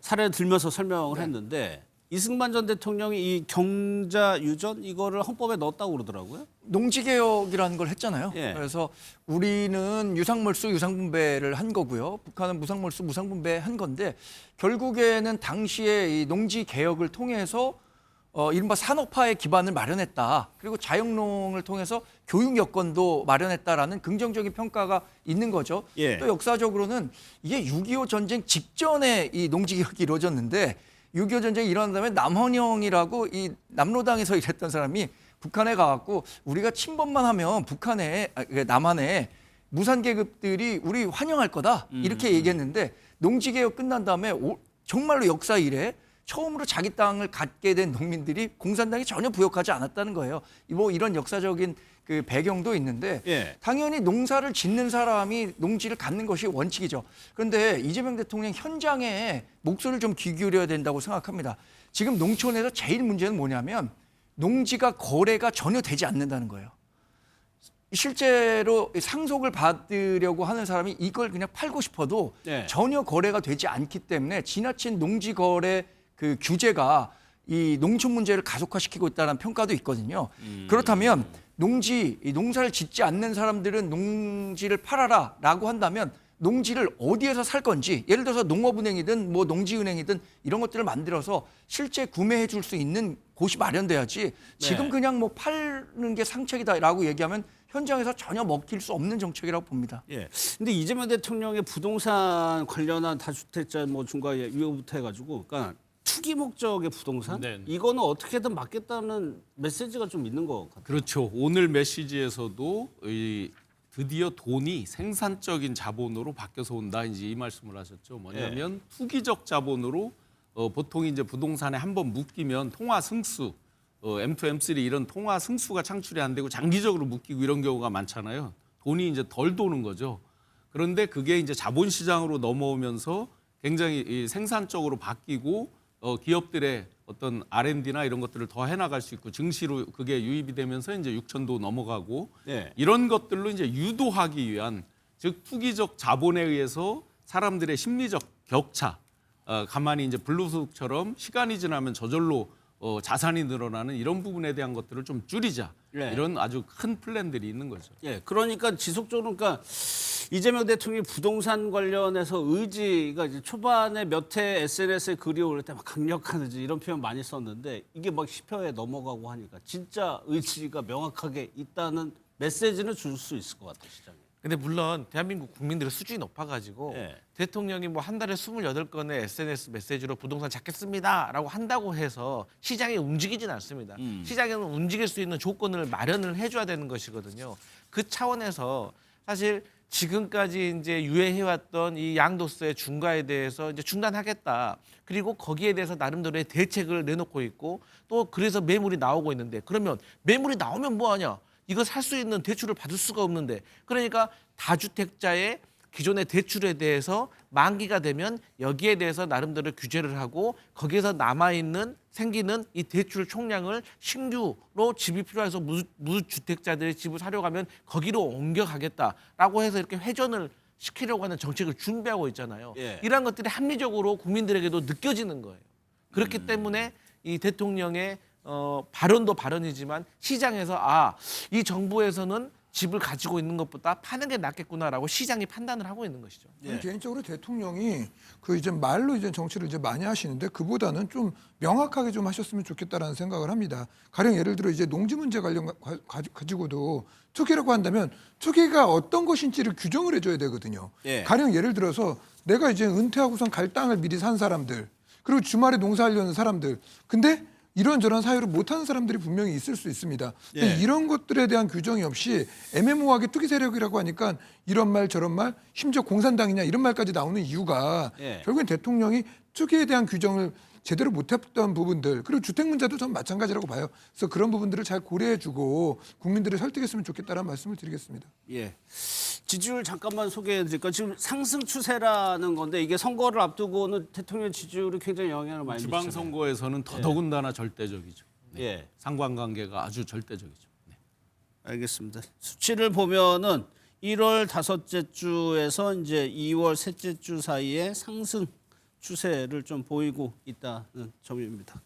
사례를 들면서 설명을 했는데 이승만 전 대통령이 이 경자 유전 이거를 헌법에 넣었다고 그러더라고요. 농지개혁이라는 걸 했잖아요. 예. 그래서 우리는 유상몰수 유상분배를 한 거고요. 북한은 무상몰수 무상분배한 건데 결국에는 당시에 이 농지개혁을 통해서 이른바 산업화의 기반을 마련했다. 그리고 자영농을 통해서 교육 여건도 마련했다라는 긍정적인 평가가 있는 거죠. 또 역사적으로는 이게 6.25 전쟁 직전에 이 농지개혁이 이루어졌는데 6.25 전쟁이 일어난 다음에 남헌영이라고 이 남로당에서 일했던 사람이 북한에 가갖고 우리가 침범만 하면 남한에 무산계급들이 우리 환영할 거다 이렇게 얘기했는데 농지개혁 끝난 다음에 정말로 역사 이래 처음으로 자기 땅을 갖게 된 농민들이 공산당이 전혀 부역하지 않았다는 거예요. 뭐 이런 역사적인 그 배경도 있는데 당연히 농사를 짓는 사람이 농지를 갖는 것이 원칙이죠. 그런데 이재명 대통령 현장에 목소리를 좀 귀 기울여야 된다고 생각합니다. 지금 농촌에서 제일 문제는 뭐냐면 농지가 거래가 전혀 되지 않는다는 거예요. 실제로 상속을 받으려고 하는 사람이 이걸 그냥 팔고 싶어도 전혀 거래가 되지 않기 때문에 지나친 농지 거래 그 규제가 이 농촌 문제를 가속화시키고 있다는 평가도 있거든요. 그렇다면 농사를 짓지 않는 사람들은 농지를 팔아라라고 한다면 농지를 어디에서 살 건지 예를 들어서 농업은행이든 뭐 농지은행이든 이런 것들을 만들어서 실제 구매해 줄 수 있는 곳이 마련돼야지 지금 그냥 뭐 파는 게 상책이다라고 얘기하면 현장에서 전혀 먹힐 수 없는 정책이라고 봅니다. 근데 이재명 대통령의 부동산 관련한 다주택자 뭐 중과 유효부터 해가지고 그러니까 투기 목적의 부동산 이거는 어떻게든 막겠다는 메시지가 좀 있는 것 같아요. 그렇죠. 오늘 메시지에서도 드디어 돈이 생산적인 자본으로 바뀌어서 온다 이제 이 말씀을 하셨죠. 뭐냐면 투기적 자본으로 보통 이제 부동산에 한번 묶이면 통화 승수, M2, M3 이런 통화 승수가 창출이 안 되고 장기적으로 묶이고 이런 경우가 많잖아요. 돈이 이제 덜 도는 거죠. 그런데 그게 이제 자본시장으로 넘어오면서 굉장히 생산적으로 바뀌고 기업들의 어떤 R&D나 이런 것들을 더 해나갈 수 있고 증시로 그게 유입이 되면서 이제 6천도 넘어가고 이런 것들로 이제 유도하기 위한 즉 투기적 자본에 의해서 사람들의 심리적 격차 가만히 이제 불로소득처럼 시간이 지나면 저절로 자산이 늘어나는 이런 부분에 대한 것들을 좀 줄이자 이런 아주 큰 플랜들이 있는 거죠. 그러니까 지속적으로 그러니까 이재명 대통령이 부동산 관련해서 의지가 이제 초반에 몇 해 SNS에 글이 올릴 때 막 강력한 의지 이런 표현 많이 썼는데 이게 막 10회에 넘어가고 하니까 진짜 의지가 명확하게 있다는 메시지는 줄 수 있을 것 같아요, 시장에. 근데 물론 대한민국 국민들의 수준이 높아가지고 대통령이 뭐 한 달에 28건의 SNS 메시지로 부동산 잡겠습니다라고 한다고 해서 시장이 움직이진 않습니다. 시장에는 움직일 수 있는 조건을 마련을 해줘야 되는 것이거든요. 그 차원에서 사실 지금까지 이제 유예해왔던 이 양도세 중과에 대해서 이제 중단하겠다. 그리고 거기에 대해서 나름대로의 대책을 내놓고 있고 또 그래서 매물이 나오고 있는데 그러면 매물이 나오면 뭐하냐? 이거 살 수 있는 대출을 받을 수가 없는데 그러니까 다주택자의 기존의 대출에 대해서 만기가 되면 여기에 대해서 나름대로 규제를 하고 거기에서 남아있는 생기는 이 대출 총량을 신규로 집이 필요해서 무주택자들이 집을 사려고 하면 거기로 옮겨가겠다라고 해서 이렇게 회전을 시키려고 하는 정책을 준비하고 있잖아요. 이러한 것들이 합리적으로 국민들에게도 느껴지는 거예요. 그렇기 때문에 이 대통령의 발언도 발언이지만 시장에서 이 정부에서는 집을 가지고 있는 것보다 파는 게 낫겠구나라고 시장이 판단을 하고 있는 것이죠. 개인적으로 대통령이 그 이제 말로 이제 정치를 이제 많이 하시는데 그보다는 좀 명확하게 좀 하셨으면 좋겠다라는 생각을 합니다. 가령 예를 들어 이제 농지 문제 가지고도 투기라고 한다면 투기가 어떤 것인지를 규정을 해줘야 되거든요. 가령 예를 들어서 내가 이제 은퇴하고선 갈 땅을 미리 산 사람들 그리고 주말에 농사하려는 사람들 근데 이런저런 사유를 못하는 사람들이 분명히 있을 수 있습니다. 근데 이런 것들에 대한 규정이 없이 애매모호하게 투기 세력이라고 하니까 이런 말 저런 말 심지어 공산당이냐 이런 말까지 나오는 이유가 결국엔 대통령이 투기에 대한 규정을 제대로 못했던 부분들 그리고 주택 문제도 전 마찬가지라고 봐요. 그래서 그런 부분들을 잘 고려해주고 국민들을 설득했으면 좋겠다는 말씀을 드리겠습니다. 지지율 잠깐만 소개해드릴까요? 지금 상승 추세라는 건데 이게 선거를 앞두고는 대통령 지지율이 굉장히 영향을 많이 미치잖아요. 지방선거에서는 더더군다나 절대적이죠. 상관관계가 아주 절대적이죠. 알겠습니다. 수치를 보면은 1월 다섯째 주에서 이제 2월 셋째 주 사이에 상승 추세를 좀 보이고 있다는 점입니다.